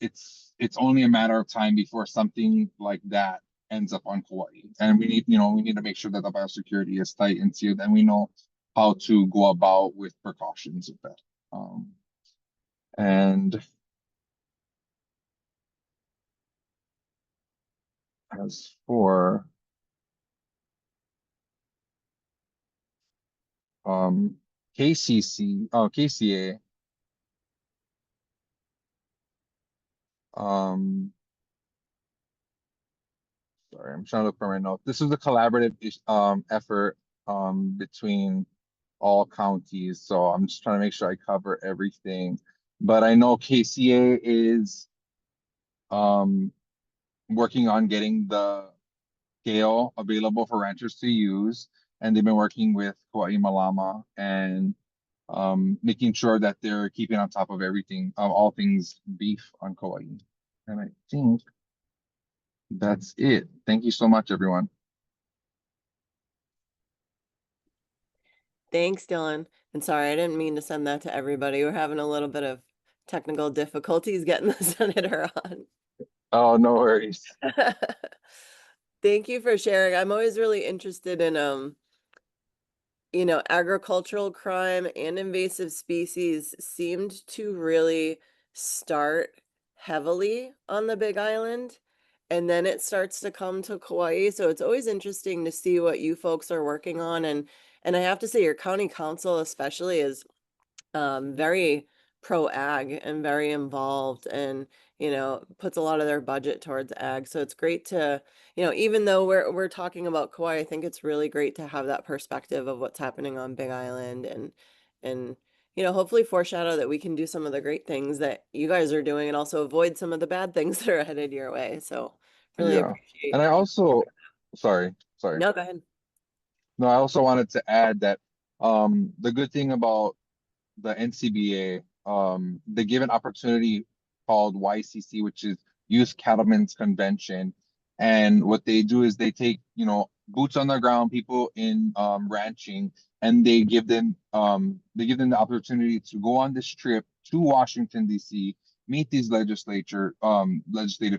it's only a matter of time before something like that ends up on Kauai. And we need to make sure that the biosecurity is tight and sealed, and we know how to go about with precautions with that. And as for KCA, sorry, I'm trying to look for my notes. This is a collaborative effort between all counties, so I'm just trying to make sure I cover everything. But I know KCA is working on getting the scale available for ranchers to use, and they've been working with Kauai Malama and making sure that they're keeping on top of everything, all things beef on Kauai. And I think that's it. Thank you so much, everyone. Thanks, Dylan. And sorry, I didn't mean to send that to everybody. We're having a little bit of technical difficulties getting the senator on. Oh, no worries. Thank you for sharing. I'm always really interested in agricultural crime and invasive species seemed to really start heavily on the Big Island, and then it starts to come to Kauai. So it's always interesting to see what you folks are working on. And I have to say your county council especially is very pro ag and very involved, and puts a lot of their budget towards ag. So it's great to, even though we're talking about Kauai, I think it's really great to have that perspective of what's happening on Big Island, and hopefully foreshadow that we can do some of the great things that you guys are doing and also avoid some of the bad things that are headed your way. So really Yeah. appreciate. And I also, sorry. No, go ahead. No, I also wanted to add that the good thing about the NCBA, they give an opportunity called YCC, which is Youth Cattlemen's Convention. And what they do is they take, boots on the ground, people in ranching, and they give them the opportunity to go on this trip to Washington, D.C., meet these legislative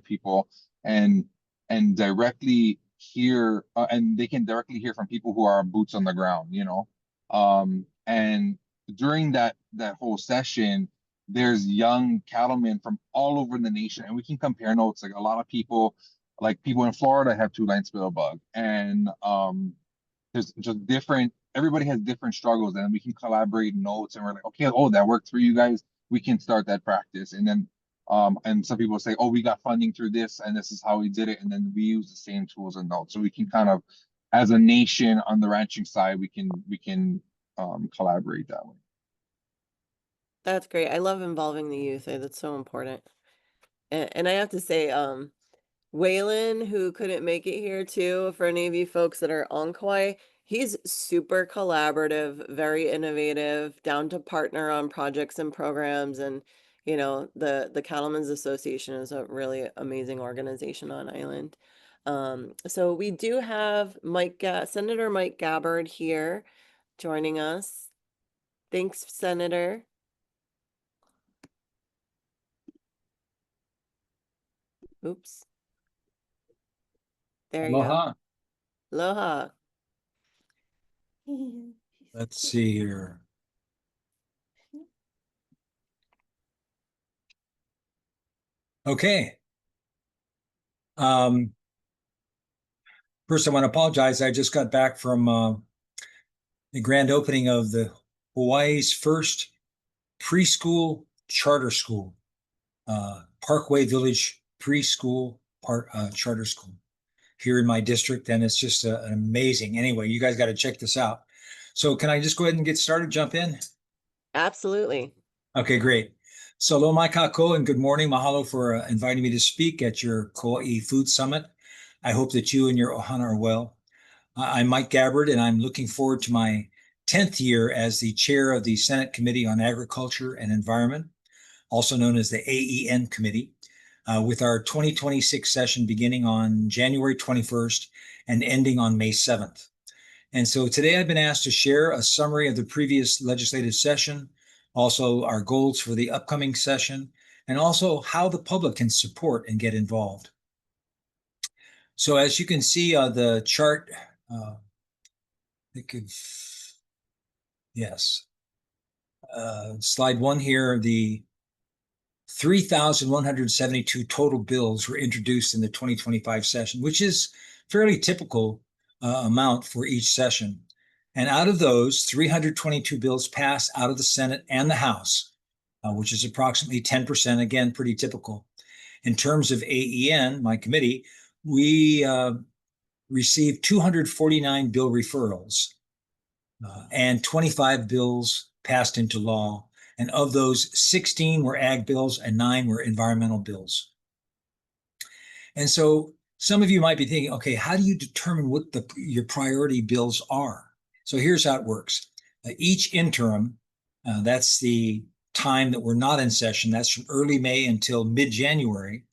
people, and directly hear, and they can directly hear from people who are boots on the ground, and during that whole session, there's young cattlemen from all over the nation, and we can compare notes. Like a lot of people, like people in Florida have two-line spittlebug, and there's just everybody has different struggles, and we can collaborate notes, and we're like, okay, oh, that worked for you guys, we can start that practice. And then and some people say, oh, we got funding through this, and this is how we did it, and then we use the same tools and notes, so we can kind of, as a nation on the ranching side, we can collaborate that way. That's great. I love involving the youth. That's so important. And I have to say, Waylon, who couldn't make it here too, for any of you folks that are on Kauai, he's super collaborative, very innovative, down to partner on projects and programs. And, you know, the Cattlemen's Association is a really amazing organization on island. So we do have Senator Mike Gabbard here joining us. Thanks, Senator. Oops. There you go. Aloha. Aloha. Let's see here. Okay. First, I want to apologize. I just got back from the grand opening of the Hawaii's first preschool charter school, Parkway Village Preschool Charter School here in my district, and it's just an amazing. Anyway, you guys got to check this out. So can I just go ahead and get started, jump in? Absolutely. Okay, great. So aloha mai kākou and good morning. Mahalo for inviting me to speak at your Kauai Food Summit. I hope that you and your ohana are well. I'm Mike Gabbard, and I'm looking forward to my 10th year as the chair of the Senate Committee on Agriculture and Environment, also known as the AEN Committee, with our 2026 session beginning on January 21st and ending on May 7th. And so today I've been asked to share a summary of the previous legislative session, also our goals for the upcoming session, and also how the public can support and get involved. So as you can see the chart, slide one here, the 3,172 total bills were introduced in the 2025 session, which is fairly typical amount for each session. And out of those, 322 bills passed out of the Senate and the House, which is approximately 10%, again, pretty typical. In terms of AEN, my committee, we received 249 bill referrals and 25 bills passed into law. And of those, 16 were ag bills and 9 were environmental bills. And so some of you might be thinking, okay, how do you determine what your priority bills are? So here's how it works. Each interim, that's the time that we're not in session, that's from early May until mid-January,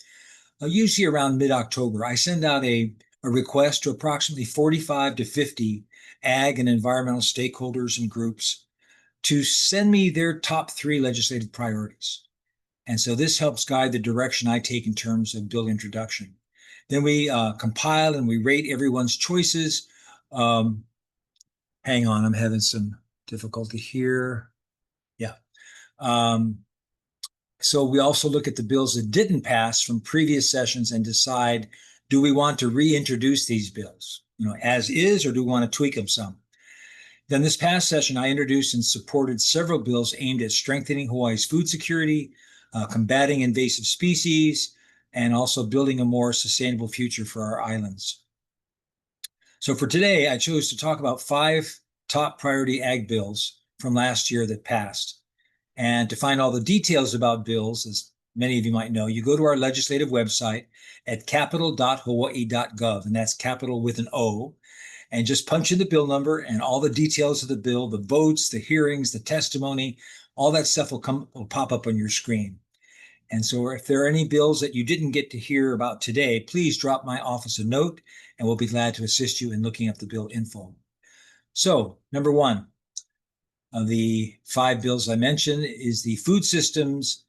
usually around mid-October, I send out a request to approximately 45 to 50 ag and environmental stakeholders and groups to send me their top 3 legislative priorities. And so this helps guide the direction I take in terms of bill introduction. Then we compile and we rate everyone's choices. Hang on, I'm having some difficulty here. Yeah. So we also look at the bills that didn't pass from previous sessions and decide, do we want to reintroduce these bills, as is, or do we want to tweak them some? Then this past session, I introduced and supported several bills aimed at strengthening Hawaii's food security, combating invasive species, and also building a more sustainable future for our islands. So for today, I chose to talk about 5 top priority ag bills from last year that passed. And to find all the details about bills, as many of you might know, you go to our legislative website at capital.hawaii.gov, and that's capital with an O, and just punch in the bill number and all the details of the bill, the votes, the hearings, the testimony, all that stuff will pop up on your screen. And so if there are any bills that you didn't get to hear about today, please drop my office a note and we'll be glad to assist you in looking up the bill info. So number 1 of the 5 bills I mentioned is the Food Systems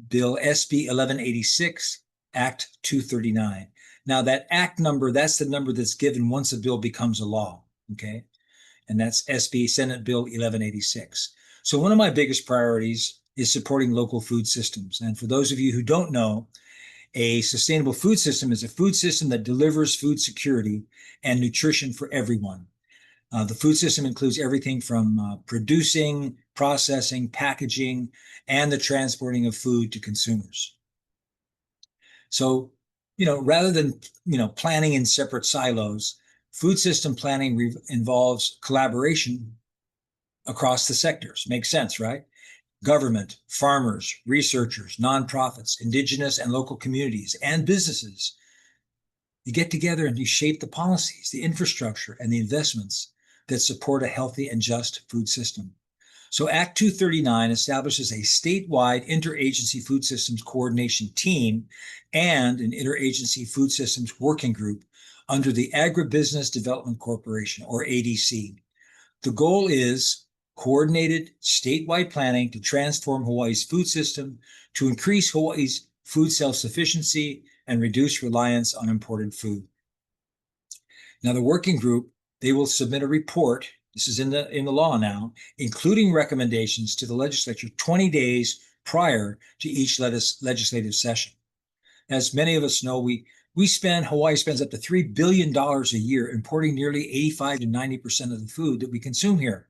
Bill SB 1186, Act 239. Now that act number, that's the number that's given once a bill becomes a law, okay? And that's SB Senate Bill 1186. So one of my biggest priorities is supporting local food systems. And for those of you who don't know, a sustainable food system is a food system that delivers food security and nutrition for everyone. The food system includes everything from producing, processing, packaging, and the transporting of food to consumers. So, rather than, planning in separate silos, food system planning involves collaboration across the sectors. Makes sense, right? government, farmers, researchers, nonprofits, indigenous and local communities, and businesses. You get together and you shape the policies, the infrastructure, and the investments that support a healthy and just food system. So Act 239 establishes a statewide interagency food systems coordination team and an interagency food systems working group under the Agribusiness Development Corporation, or ADC. The goal is coordinated statewide planning to transform Hawaii's food system to increase Hawaii's food self-sufficiency and reduce reliance on imported food. Now, the working group, they will submit a report, this is in the law now, including recommendations to the legislature 20 days prior to each legislative session. As many of us know, Hawaii spends up to $3 billion a year importing nearly 85 to 90% of the food that we consume here,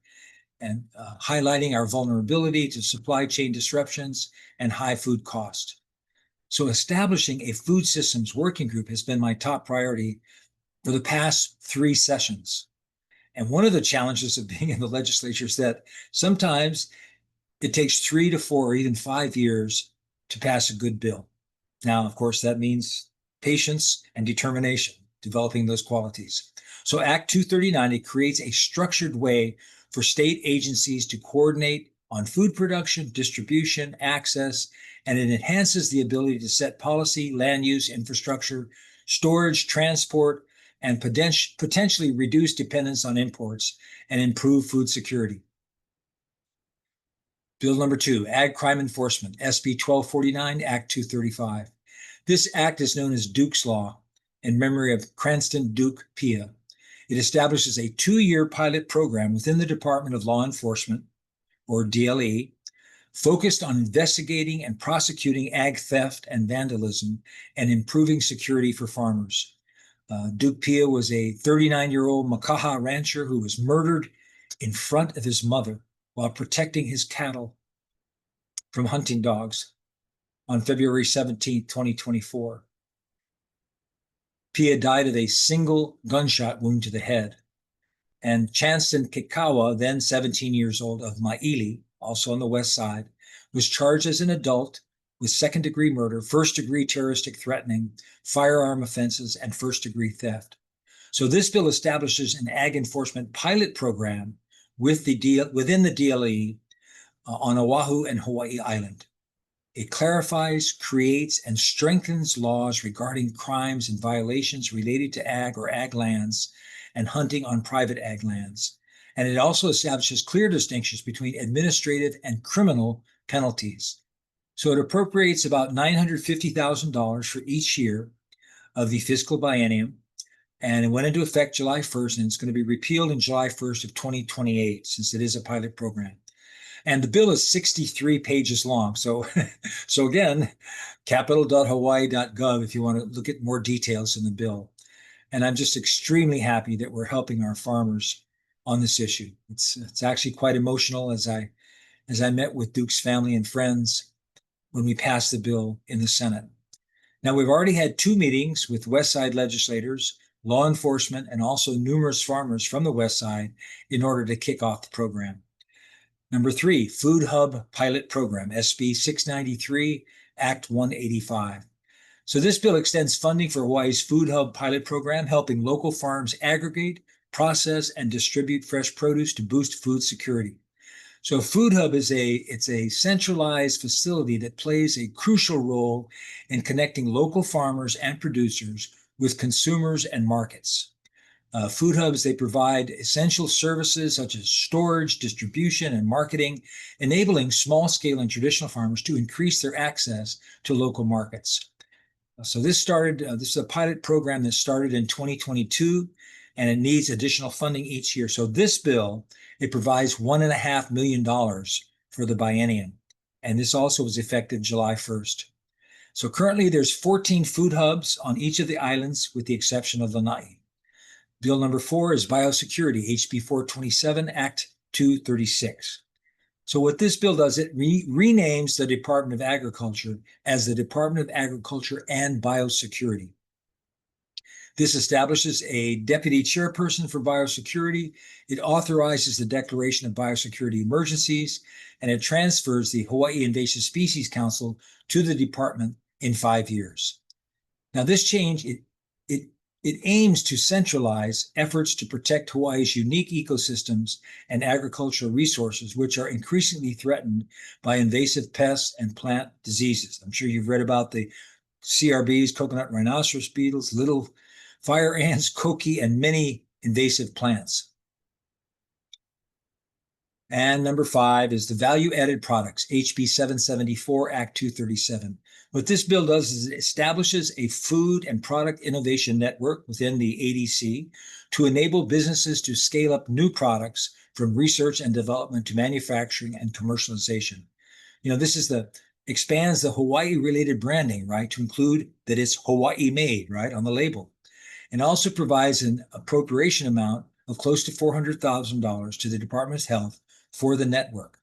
and highlighting our vulnerability to supply chain disruptions and high food cost. So establishing a food systems working group has been my top priority for the past 3 sessions. And one of the challenges of being in the legislature is that sometimes it takes 3 to 4 or even 5 years to pass a good bill. Now, of course, that means patience and determination, developing those qualities. So Act 239, it creates a structured way for state agencies to coordinate on food production, distribution, access, and it enhances the ability to set policy, land use, infrastructure, storage, transport, and potentially reduce dependence on imports and improve food security. Bill number 2, Ag Crime Enforcement, SB 1249, Act 235. This act is known as Duke's Law in memory of Cranston Duke Pia. It establishes a 2-year pilot program within the Department of Law Enforcement, or DLE, focused on investigating and prosecuting ag theft and vandalism and improving security for farmers. Duke Pia was a 39-year-old Makaha rancher who was murdered in front of his mother while protecting his cattle from hunting dogs on February 17, 2024. Pia died of a single gunshot wound to the head. And Chanston Kaua, then 17 years old, of Maili, also on the west side, was charged as an adult with second-degree murder, first-degree terroristic threatening, firearm offenses, and first-degree theft. So this bill establishes an ag enforcement pilot program within the DLE on Oahu and Hawaii Island. It clarifies, creates, and strengthens laws regarding crimes and violations related to ag or ag lands and hunting on private ag lands. And it also establishes clear distinctions between administrative and criminal penalties. So it appropriates about $950,000 for each year of the fiscal biennium, and it went into effect July 1st, and it's going to be repealed in July 1st of 2028, since it is a pilot program. And the bill is 63 pages long. So again, capital.hawaii.gov if you want to look at more details in the bill. And I'm just extremely happy that we're helping our farmers on this issue. It's actually quite emotional as I met with Duke's family and friends when we passed the bill in the Senate. Now, we've already had 2 meetings with West Side legislators, law enforcement, and also numerous farmers from the West Side in order to kick off the program. Number 3, Food Hub Pilot Program, SB 693, Act 185. So this bill extends funding for Hawaii's Food Hub Pilot Program, helping local farms aggregate, process, and distribute fresh produce to boost food security. So Food Hub is a centralized facility that plays a crucial role in connecting local farmers and producers with consumers and markets. Food hubs, they provide essential services such as storage, distribution, and marketing, enabling small-scale and traditional farmers to increase their access to local markets. So this is a pilot program that started in 2022, and it needs additional funding each year. So this bill, it provides $1.5 million for the biennium, and this also was effective July 1st. So currently there's 14 food hubs on each of the islands with the exception of Lanai. Bill number 4 is Biosecurity, HB 427, Act 236. So what this bill does, it renames the Department of Agriculture as the Department of Agriculture and Biosecurity. This establishes a deputy chairperson for biosecurity. It authorizes the declaration of biosecurity emergencies, and it transfers the Hawaii Invasive Species Council to the department in 5 years. Now, this change, it aims to centralize efforts to protect Hawaii's unique ecosystems and agricultural resources, which are increasingly threatened by invasive pests and plant diseases. I'm sure you've read about the CRBs, coconut rhinoceros beetles, little fire ants, koki, and many invasive plants. And number 5 is the value-added products, HB 774, Act 237. What this bill does is it establishes a food and product innovation network within the ADC to enable businesses to scale up new products from research and development to manufacturing and commercialization. This expands the Hawaii-related branding, right, to include that it's Hawaii made, right, on the label, and also provides an appropriation amount of close to $400,000 to the Department of Health for the network.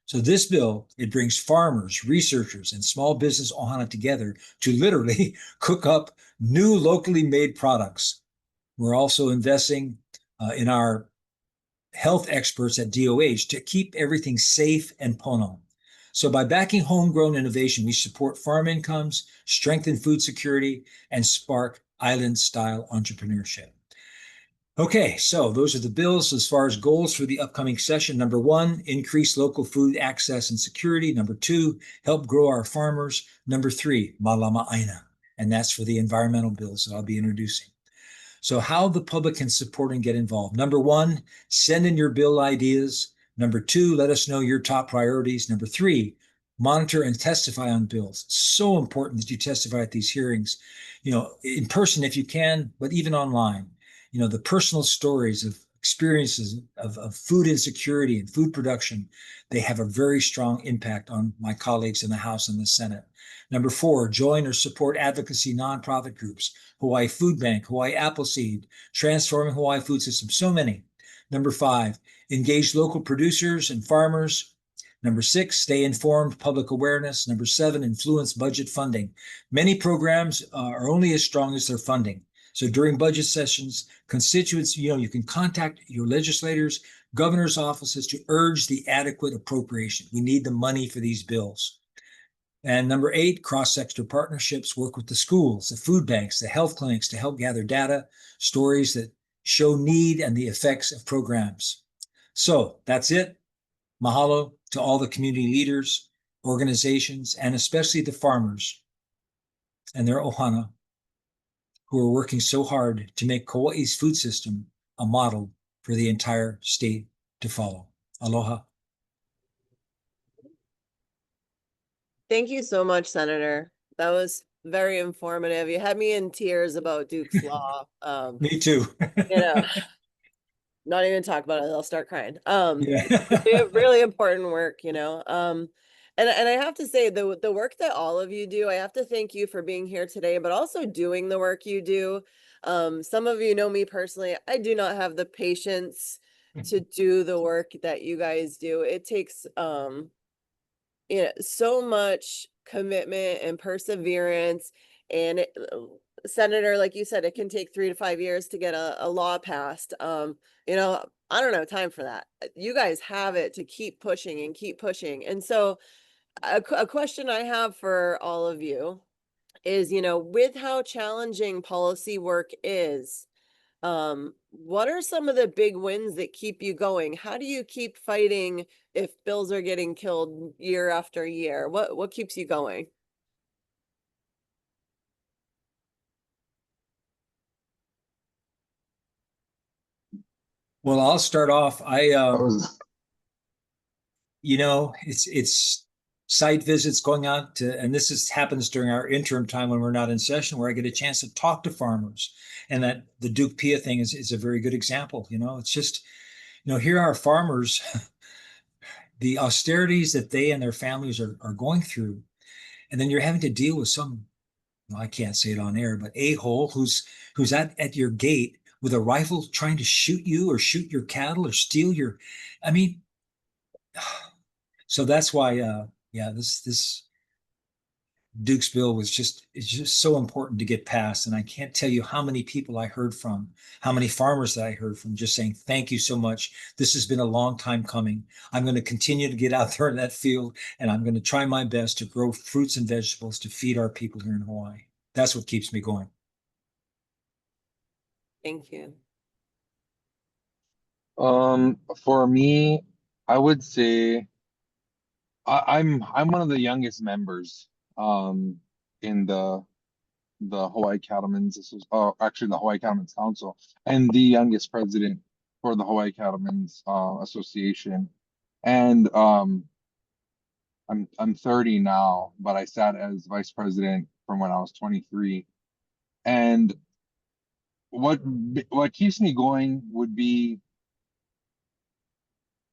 So this bill, it brings farmers, researchers, and small business ohana together to literally cook up new locally made products. We're also investing in our health experts at DOH to keep everything safe and pono. So by backing homegrown innovation, we support farm incomes, strengthen food security, and spark island-style entrepreneurship. Okay, so those are the bills as far as goals for the upcoming session. Number 1, increase local food access and security. Number 2, help grow our farmers. Number 3, malama aina, and that's for the environmental bills that I'll be introducing. So how the public can support and get involved. Number 1, send in your bill ideas. Number 2, let us know your top priorities. Number 3, monitor and testify on bills. It's so important that you testify at these hearings, in person if you can, but even online. The personal stories of experiences of food insecurity and food production, they have a very strong impact on my colleagues in the House and the Senate. Number 4, join or support advocacy nonprofit groups, Hawaii Food Bank, Hawaii Appleseed, Transforming Hawaii Food System, so many. Number 5, engage local producers and farmers. Number 6, stay informed, public awareness. Number 7, influence budget funding. Many programs are only as strong as their funding. So during budget sessions, constituents, you can contact your legislators, governor's offices to urge the adequate appropriation. We need the money for these bills. And number 8, cross-sector partnerships, work with the schools, the food banks, the health clinics to help gather data, stories that show need and the effects of programs. So that's it. Mahalo to all the community leaders, organizations, and especially the farmers and their ohana, who are working so hard to make Kauai's food system a model for the entire state to follow. Aloha. Thank you so much, Senator. That was very informative. You had me in tears about Duke's Law. Me too. Not even talk about it. I'll start crying. Yeah. Really important work, And I have to say the work that all of you do, I have to thank you for being here today, but also doing the work you do. Some of you know me personally. I do not have the patience to do the work that you guys do. It takes so much commitment and perseverance. And Senator, like you said, it can take 3 to 5 years to get a law passed. I don't have time for that. You guys have it to keep pushing and keep pushing. And so a question I have for all of you is, with how challenging policy work is, what are some of the big wins that keep you going? How do you keep fighting if bills are getting killed year after year? What keeps you going? Well, I'll start off. It's site visits going out to, and this happens during our interim time when we're not in session, where I get a chance to talk to farmers. And that the Duke Pia thing is a very good example. It's just, here are farmers, the austerities that they and their families are going through. And then you're having to deal with some, I can't say it on air, but a-hole who's at your gate with a rifle trying to shoot you or shoot your cattle or steal your, so that's why, this Duke's bill was it's just so important to get passed. And I can't tell you how many people I heard from, how many farmers that I heard from just saying, thank you so much. This has been a long time coming. I'm going to continue to get out there in that field, and I'm going to try my best to grow fruits and vegetables to feed our people here in Hawaii. That's what keeps me going. Thank you. For me, I would say I'm one of the youngest members in the Hawaii Cattlemen's actually the Hawaii Cattlemen's Council, and the youngest president for the Hawaii Cattlemen's Association. And I'm 30 now, but I sat as vice president from when I was 23. And what keeps me going would be,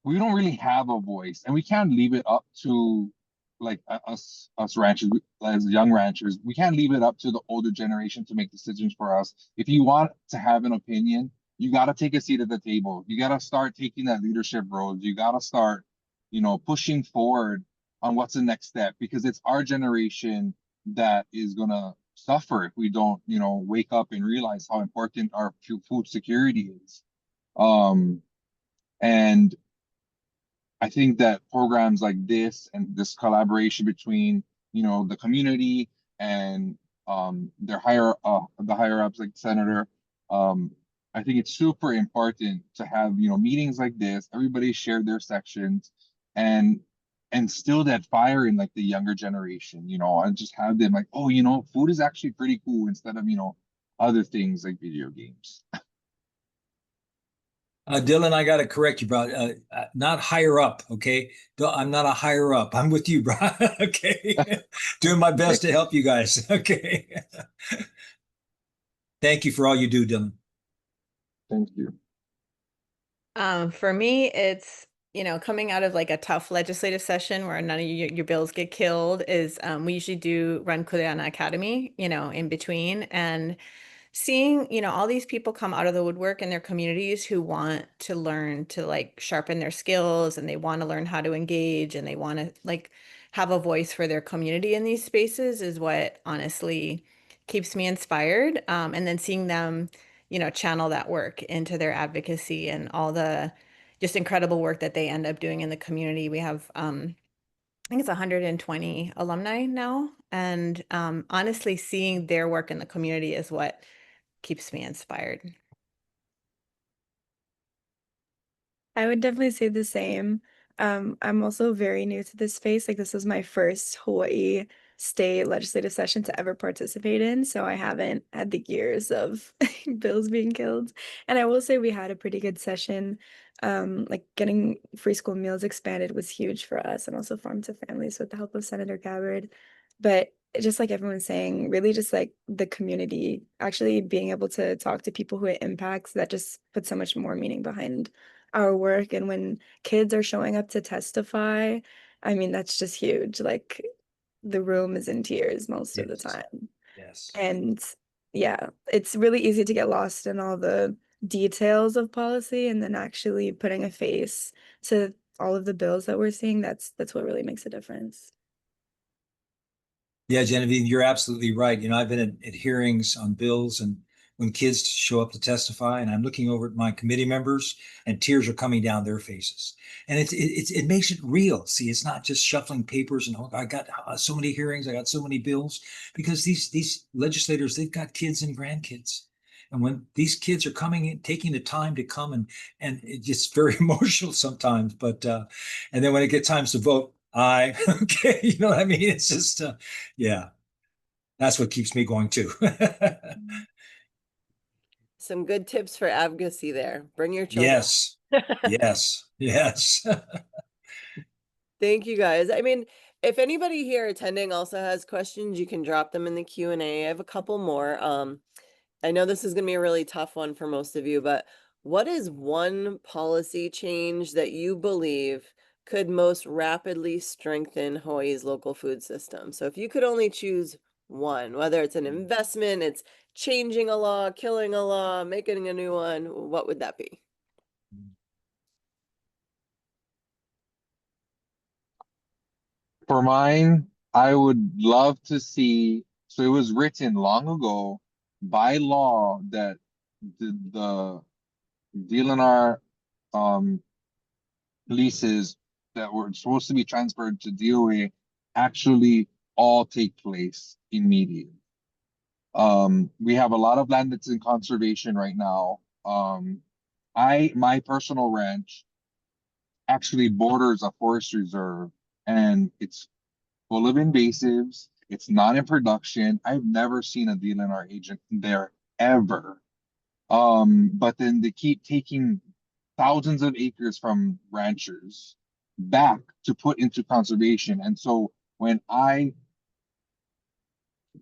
we don't really have a voice, and we can't leave it up to like us ranchers, as young ranchers. We can't leave it up to the older generation to make decisions for us. If you want to have an opinion, you got to take a seat at the table. You got to start taking that leadership role. You got to start, pushing forward on what's the next step, because it's our generation that is gonna suffer if we don't, wake up and realize how important our food security is. And I think that programs like this and this collaboration between, the community and the higher ups like Senator, I think it's super important to have, meetings like this. Everybody share their sections and instill that fire in like the younger generation, and just have them like, oh, food is actually pretty cool, instead of, other things like video games. Dylan, I got to correct you, bro. Not higher up, okay? I'm not a higher up. I'm with you, bro. Okay. Doing my best to help you guys. Okay. Thank you for all you do, Dylan. Thank you. For me, it's, coming out of like a tough legislative session where none of your bills get killed is, we usually do run Kuleana Academy, in between, and seeing, all these people come out of the woodwork in their communities who want to learn to like sharpen their skills, and they want to learn how to engage, and they want to like have a voice for their community in these spaces is what honestly keeps me inspired. And then seeing them, channel that work into their advocacy and all the just incredible work that they end up doing in the community. We have, I think it's 120 alumni now. And honestly, seeing their work in the community is what keeps me inspired. I would definitely say the same. I'm also very new to this space. Like, this was my first Hawaii state legislative session to ever participate in, so I haven't had the years of bills being killed. And I will say we had a pretty good session. Like getting free school meals expanded was huge for us, and also farm to families with the help of Senator Gabbard. But just like everyone's saying, really just like the community, actually being able to talk to people who it impacts, that just puts so much more meaning behind our work. And when kids are showing up to testify, I mean, that's just huge. Like, the room is in tears most of the Yes. time. Yes. And yeah, it's really easy to get lost in all the details of policy, and then actually putting a face to all of the bills that we're seeing, that's what really makes a difference. Yeah, Genevieve, you're absolutely right. I've been at hearings on bills, and when kids show up to testify, and I'm looking over at my committee members, and tears are coming down their faces. And it makes it real. See, it's not just shuffling papers and, oh, I got so many hearings, I got so many bills, because these legislators, they've got kids and grandkids. And when these kids are coming in, taking the time to come, and it gets very emotional sometimes, but and then when it gets times to vote, okay, you know what I mean? It's just yeah, that's what keeps me going too. Some good tips for advocacy there. Bring your children. Yes, yes, yes. Thank you guys. I mean, if anybody here attending also has questions, you can drop them in the Q&A. I have a couple more. I know this is going to be a really tough one for most of you, but what is one policy change that you believe could most rapidly strengthen Hawaii's local food system? So if you could only choose one, whether it's an investment, it's changing a law, killing a law, making a new one, what would that be? For mine, I would love to see, so it was written long ago by law that the DLNR um leases that were supposed to be transferred to DOA actually all take place immediately. We have a lot of land that's in conservation right now. My personal ranch actually borders a forest reserve, and it's full of invasives. It's not in production. I've never seen a DLNR agent there ever. But then they keep taking thousands of acres from ranchers back to put into conservation. And so when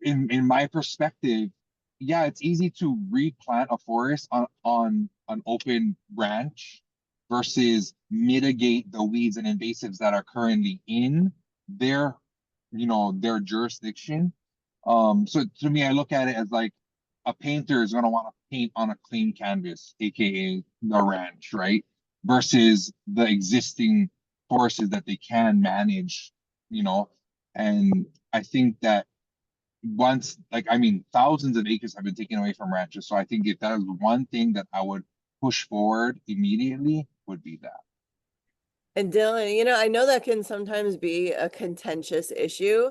in my perspective, yeah, it's easy to replant a forest on an open ranch versus mitigate the weeds and invasives that are currently in their, their jurisdiction. So to me, I look at it as like a painter is gonna want to paint on a clean canvas, aka the ranch, right? Versus the existing forests that they can manage, you know. And I think that once, like, I mean, thousands of acres have been taken away from ranches. So I think if that was one thing that I would push forward immediately, would be that. And Dylan, I know that can sometimes be a contentious issue,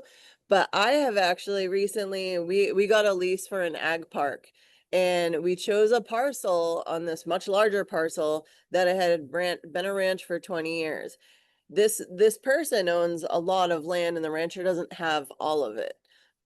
but I have actually recently, we got a lease for an ag park, and we chose a parcel on this much larger parcel that had been a ranch for 20 years. This person owns a lot of land, and the rancher doesn't have all of it.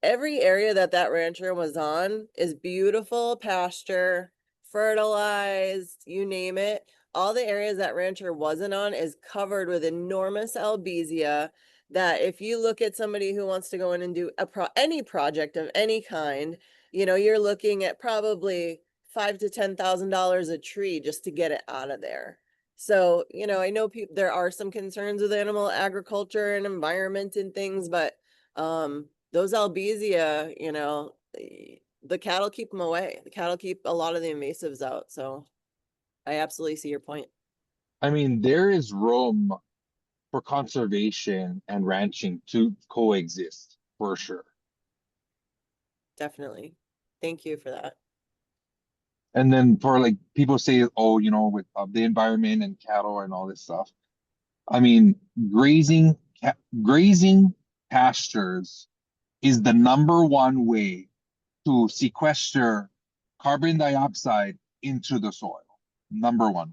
Every area that rancher was on is beautiful pasture, fertilized, you name it. All the areas that rancher wasn't on is covered with enormous albizia, that if you look at somebody who wants to go in and do any project of any kind, you're looking at probably $5,000 to $10,000 a tree just to get it out of there. So, I know there are some concerns with animal agriculture and environment and things, but those albizia, the cattle keep them away. The cattle keep a lot of the invasives out. So I absolutely see your point. I mean, there is room for conservation and ranching to coexist for sure. Definitely. Thank you for that. And then for like people say, oh, with the environment and cattle and all this stuff. I mean, grazing pastures is the number one way to sequester carbon dioxide into the soil. Number one.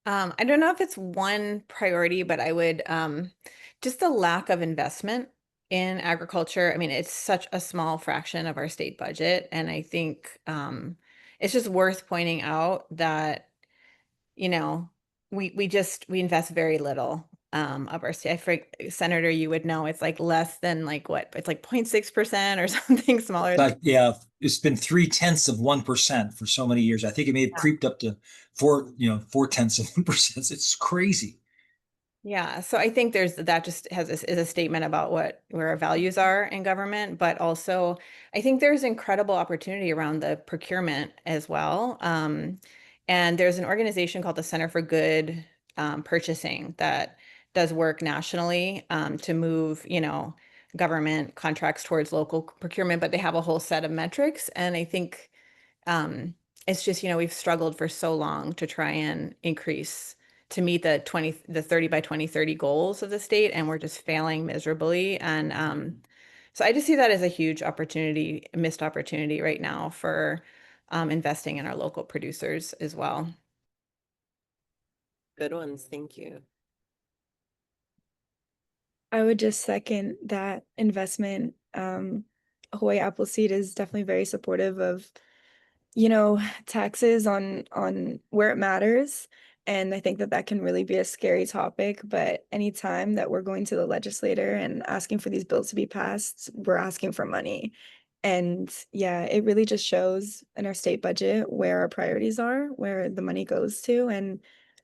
I don't know if it's one priority, but I would just the lack of investment in agriculture. I mean, it's such a small fraction of our state budget, and I think it's just worth pointing out that we invest very little of our state. Senator, you would know it's like less than like what? It's like 0.6% or something smaller. Like, yeah, it's been 0.3% for so many years. I think it may have creeped up to 0.4%. It's crazy. Yeah, so I think that just is a statement about where our values are in government, but also I think there's incredible opportunity around the procurement as well. And there's an organization called the Center for Good Purchasing that does work nationally to move, government contracts towards local procurement, but they have a whole set of metrics. And I think it's just, we've struggled for so long to try and increase to meet the 30 by 2030 goals of the state, and we're just failing miserably. And so I just see that as a huge opportunity, a missed opportunity right now for investing in our local producers as well. Good ones. Thank you. I would just second that investment. Hawaii Appleseed is definitely very supportive of, taxes on where it matters. And I think that can really be a scary topic, but anytime that we're going to the legislator and asking for these bills to be passed, we're asking for money. And yeah, it really just shows in our state budget where our priorities are, where the money goes to. And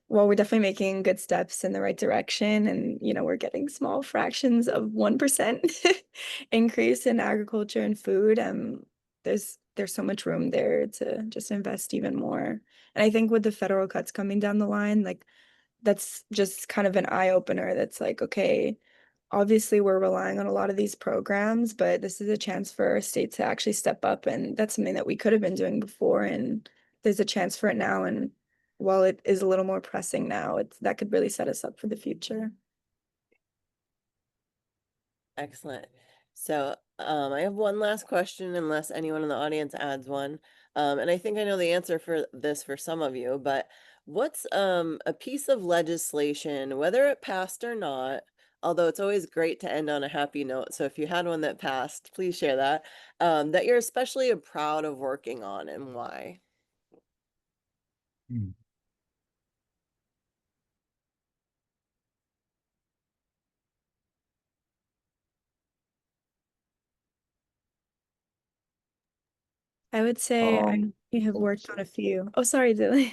while we're definitely making good steps in the right direction, and we're getting small fractions of 1% increase in agriculture and food, there's so much room there to just invest even more. And I think with the federal cuts coming down the line, like that's just kind of an eye opener. That's like, okay, obviously we're relying on a lot of these programs, but this is a chance for our state to actually step up. And that's something that we could have been doing before. And there's a chance for it now. And while it is a little more pressing now, that could really set us up for the future. Excellent. So I have one last question, unless anyone in the audience adds one. And I think I know the answer for this for some of you, but what's a piece of legislation, whether it passed or not, although it's always great to end on a happy note, so if you had one that passed, please share that, that you're especially proud of working on and why? Hmm. I would say I have worked on a few. Oh, sorry, Dylan.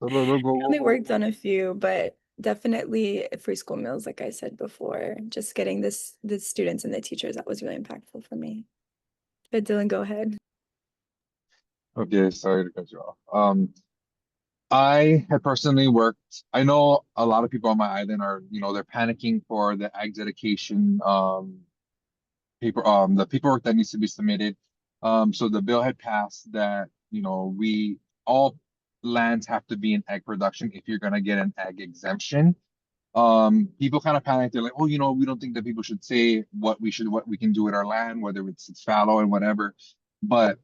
I only worked on a few, but definitely free school meals, like I said before, just getting the students and the teachers, that was really impactful for me. But Dylan, go ahead. Okay, sorry to cut you off. I have personally worked. I know a lot of people on my island are, they're panicking for the ag dedication the paperwork that needs to be submitted. So the bill had passed that, we all lands have to be in ag production if you're gonna get an ag exemption. People kind of panic. They're like, oh, we don't think that people should say what we can do with our land, whether it's fallow and whatever. But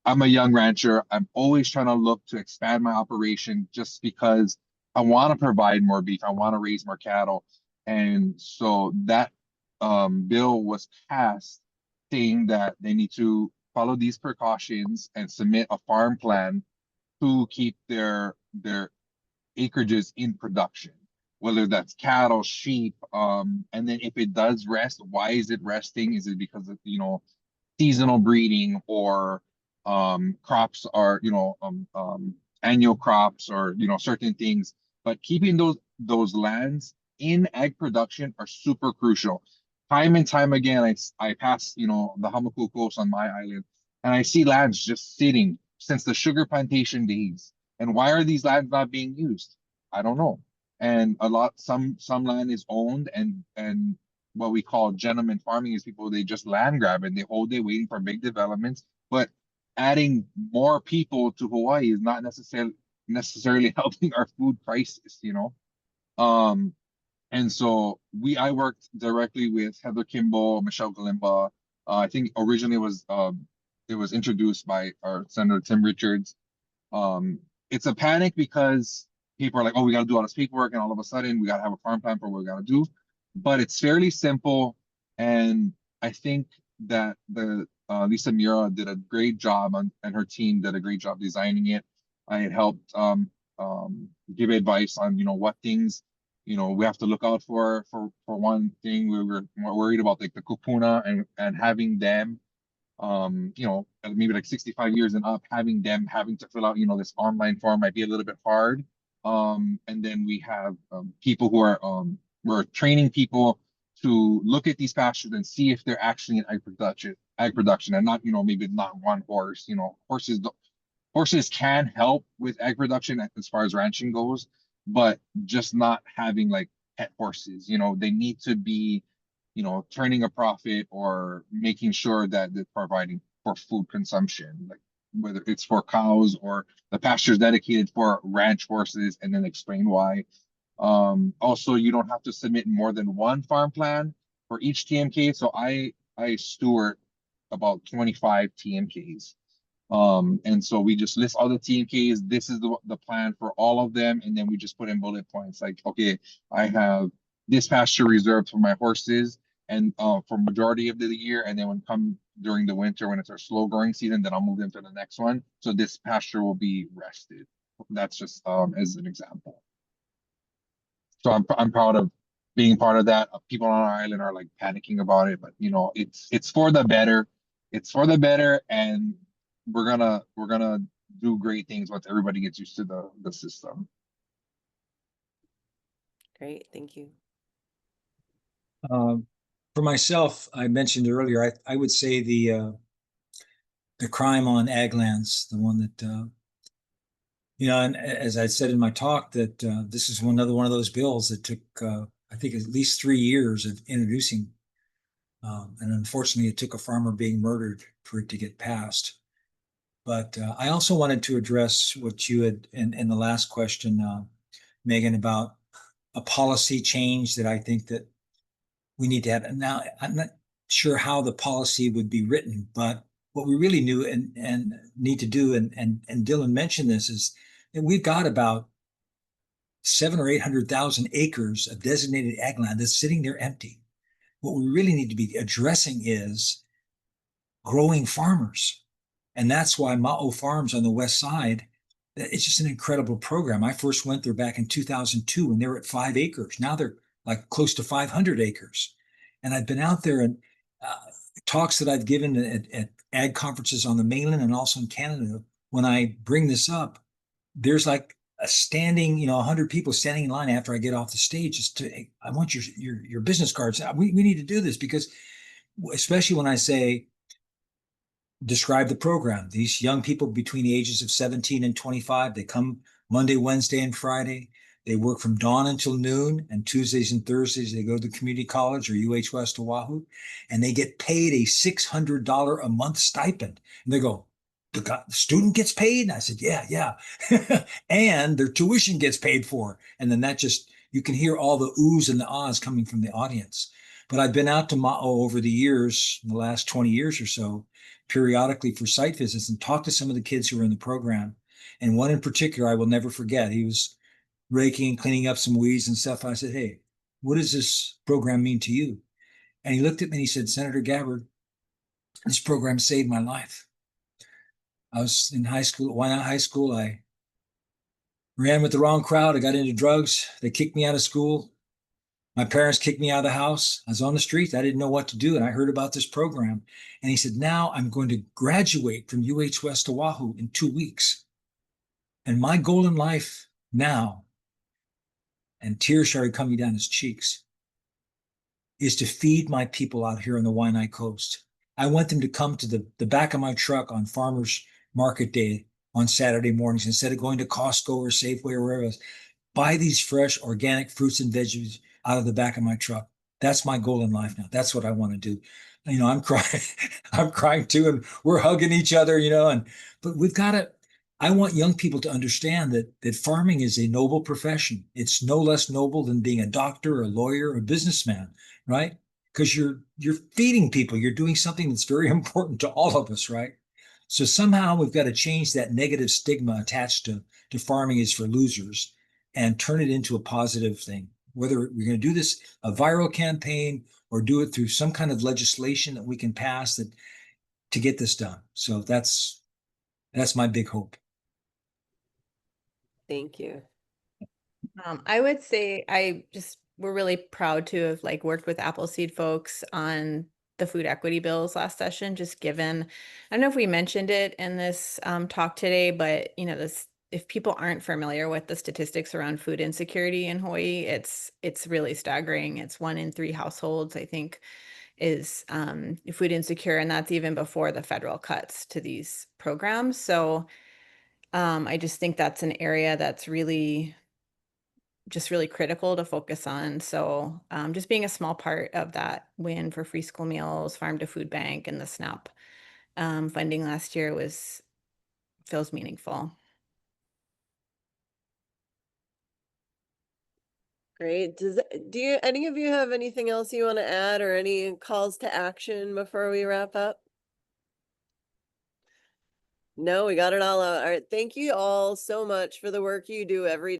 I'm a young rancher. I'm always trying to look to expand my operation just because I want to provide more beef. I want to raise more cattle. And so that bill was passed saying that they need to follow these precautions and submit a farm plan to keep their acreages in production, whether that's cattle, sheep, and then if it does rest, why is it resting? Is it because of, seasonal breeding, or crops are, annual crops, or, certain things. But keeping those lands in ag production are super crucial. Time and time again, I pass, the Hamakua Coast on my island, and I see lands just sitting since the sugar plantation days. And why are these lands not being used? I don't know. And some land is owned, and what we call gentleman farming is people, they just land grab and they hold it waiting for big developments. But adding more people to Hawaii is not necessarily helping our food prices. Um, and so I worked directly with Heather Kimball, Michelle Galimba. I think originally it was introduced by our Senator Tim Richards. It's a panic because people are like, oh, we got to do all this paperwork, and all of a sudden we got to have a farm plan for what we got to do. But it's fairly simple, and I think that the Lisa Mira did a great job and her team did a great job designing it. I had helped give advice on what things we have to look out for. For one thing, we were more worried about like the kupuna and having them maybe like 65 years and up, having to fill out, this online form might be a little bit hard. And then we have people who are, we're training people to look at these pastures and see if they're actually in ag production, and not, maybe not one horse. Horses can help with ag production as far as ranching goes, but just not having like pet horses. They need to be turning a profit or making sure that they're providing for food consumption, like whether it's for cows or the pastures dedicated for ranch horses, and then explain why. Also, you don't have to submit more than one farm plan for each TMK. So I steward about 25 TMKs. And so we just list all the TMKs. This is the plan for all of them, and then we just put in bullet points like, okay, I have this pasture reserved for my horses, and for majority of the year, and then when come during the winter when it's our slow growing season, then I'll move them to the next one. So this pasture will be rested. That's just as an example. So I'm proud of being part of that. People on our island are like panicking about it, but it's for the better. It's for the better, and we're gonna do great things once everybody gets used to the system. Great, thank you. For myself, I mentioned earlier, I would say the crime on ag lands, the one that, and as I said in my talk, that this is another one of those bills that took, I think, at least 3 years of introducing. And unfortunately, it took a farmer being murdered for it to get passed. But I also wanted to address what you had in the last question, Megan, about a policy change that I think that we need to have. And now I'm not sure how the policy would be written, but what we really knew and need to do, and Dylan mentioned this, is that we've got about 700,000 or 800,000 acres of designated ag land that's sitting there empty. What we really need to be addressing is growing farmers. And that's why Ma'o Farms on the west side, it's just an incredible program. I first went there back in 2002 when they were at 5 acres. Now they're like close to 500 acres. And I've been out there and talks that I've given at ag conferences on the mainland and also in Canada. When I bring this up, there's like a standing, 100 people standing in line after I get off the stage. Just to, hey, I want your business cards. We need to do this, because especially when I say, describe the program. These young people between the ages of 17 and 25, they come Monday, Wednesday, and Friday. They work from dawn until noon, and Tuesdays and Thursdays they go to community college or UH West Oahu, and they get paid a $600 a month stipend. And they go, the student gets paid? And I said, yeah. And their tuition gets paid for. And then that just, you can hear all the oohs and the ahs coming from the audience. But I've been out to Ma'o over the years, the last 20 years or so, periodically for site visits, and talked to some of the kids who were in the program. And one in particular, I will never forget. He was raking and cleaning up some weeds and stuff. I said, hey, what does this program mean to you? And he looked at me and he said, Senator Gabbard, this program saved my life. I was in high school, why not high school? I ran with the wrong crowd. I got into drugs. They kicked me out of school. My parents kicked me out of the house. I was on the streets. I didn't know what to do. And I heard about this program. And he said, now I'm going to graduate from UH West Oahu in 2 weeks. And my goal in life now, and tears started coming down his cheeks, is to feed my people out here on the Waianae Coast. I want them to come to the back of my truck on Farmers Market Day on Saturday mornings, instead of going to Costco or Safeway or wherever else. Buy these fresh organic fruits and veggies out of the back of my truck. That's my goal in life now. That's what I want to do. I'm crying. I'm crying too, and we're hugging each other, but we've got to, I want young people to understand that farming is a noble profession. It's no less noble than being a doctor, a lawyer, or a businessman, right? Because you're feeding people. You're doing something that's very important to all of us, right? So somehow we've got to change that negative stigma attached to farming is for losers and turn it into a positive thing. Whether we're going to do this, a viral campaign, or do it through some kind of legislation that we can pass to get this done. So that's my big hope. Thank you. I would say we're really proud to have worked with Appleseed folks on the food equity bills last session, just given, I don't know if we mentioned it in this talk today, but if people aren't familiar with the statistics around food insecurity in Hawaii, it's really staggering. It's 1 in 3 households, I think, is food insecure, and that's even before the federal cuts to these programs. So I just think that's an area that's really critical to focus on. So just being a small part of that win for free school meals, farm to food bank, and the SNAP funding last year feels meaningful. Great. Do any of you have anything else you want to add, or any calls to action before we wrap up? No, we got it all out. All right. Thank you all so much for the work you do every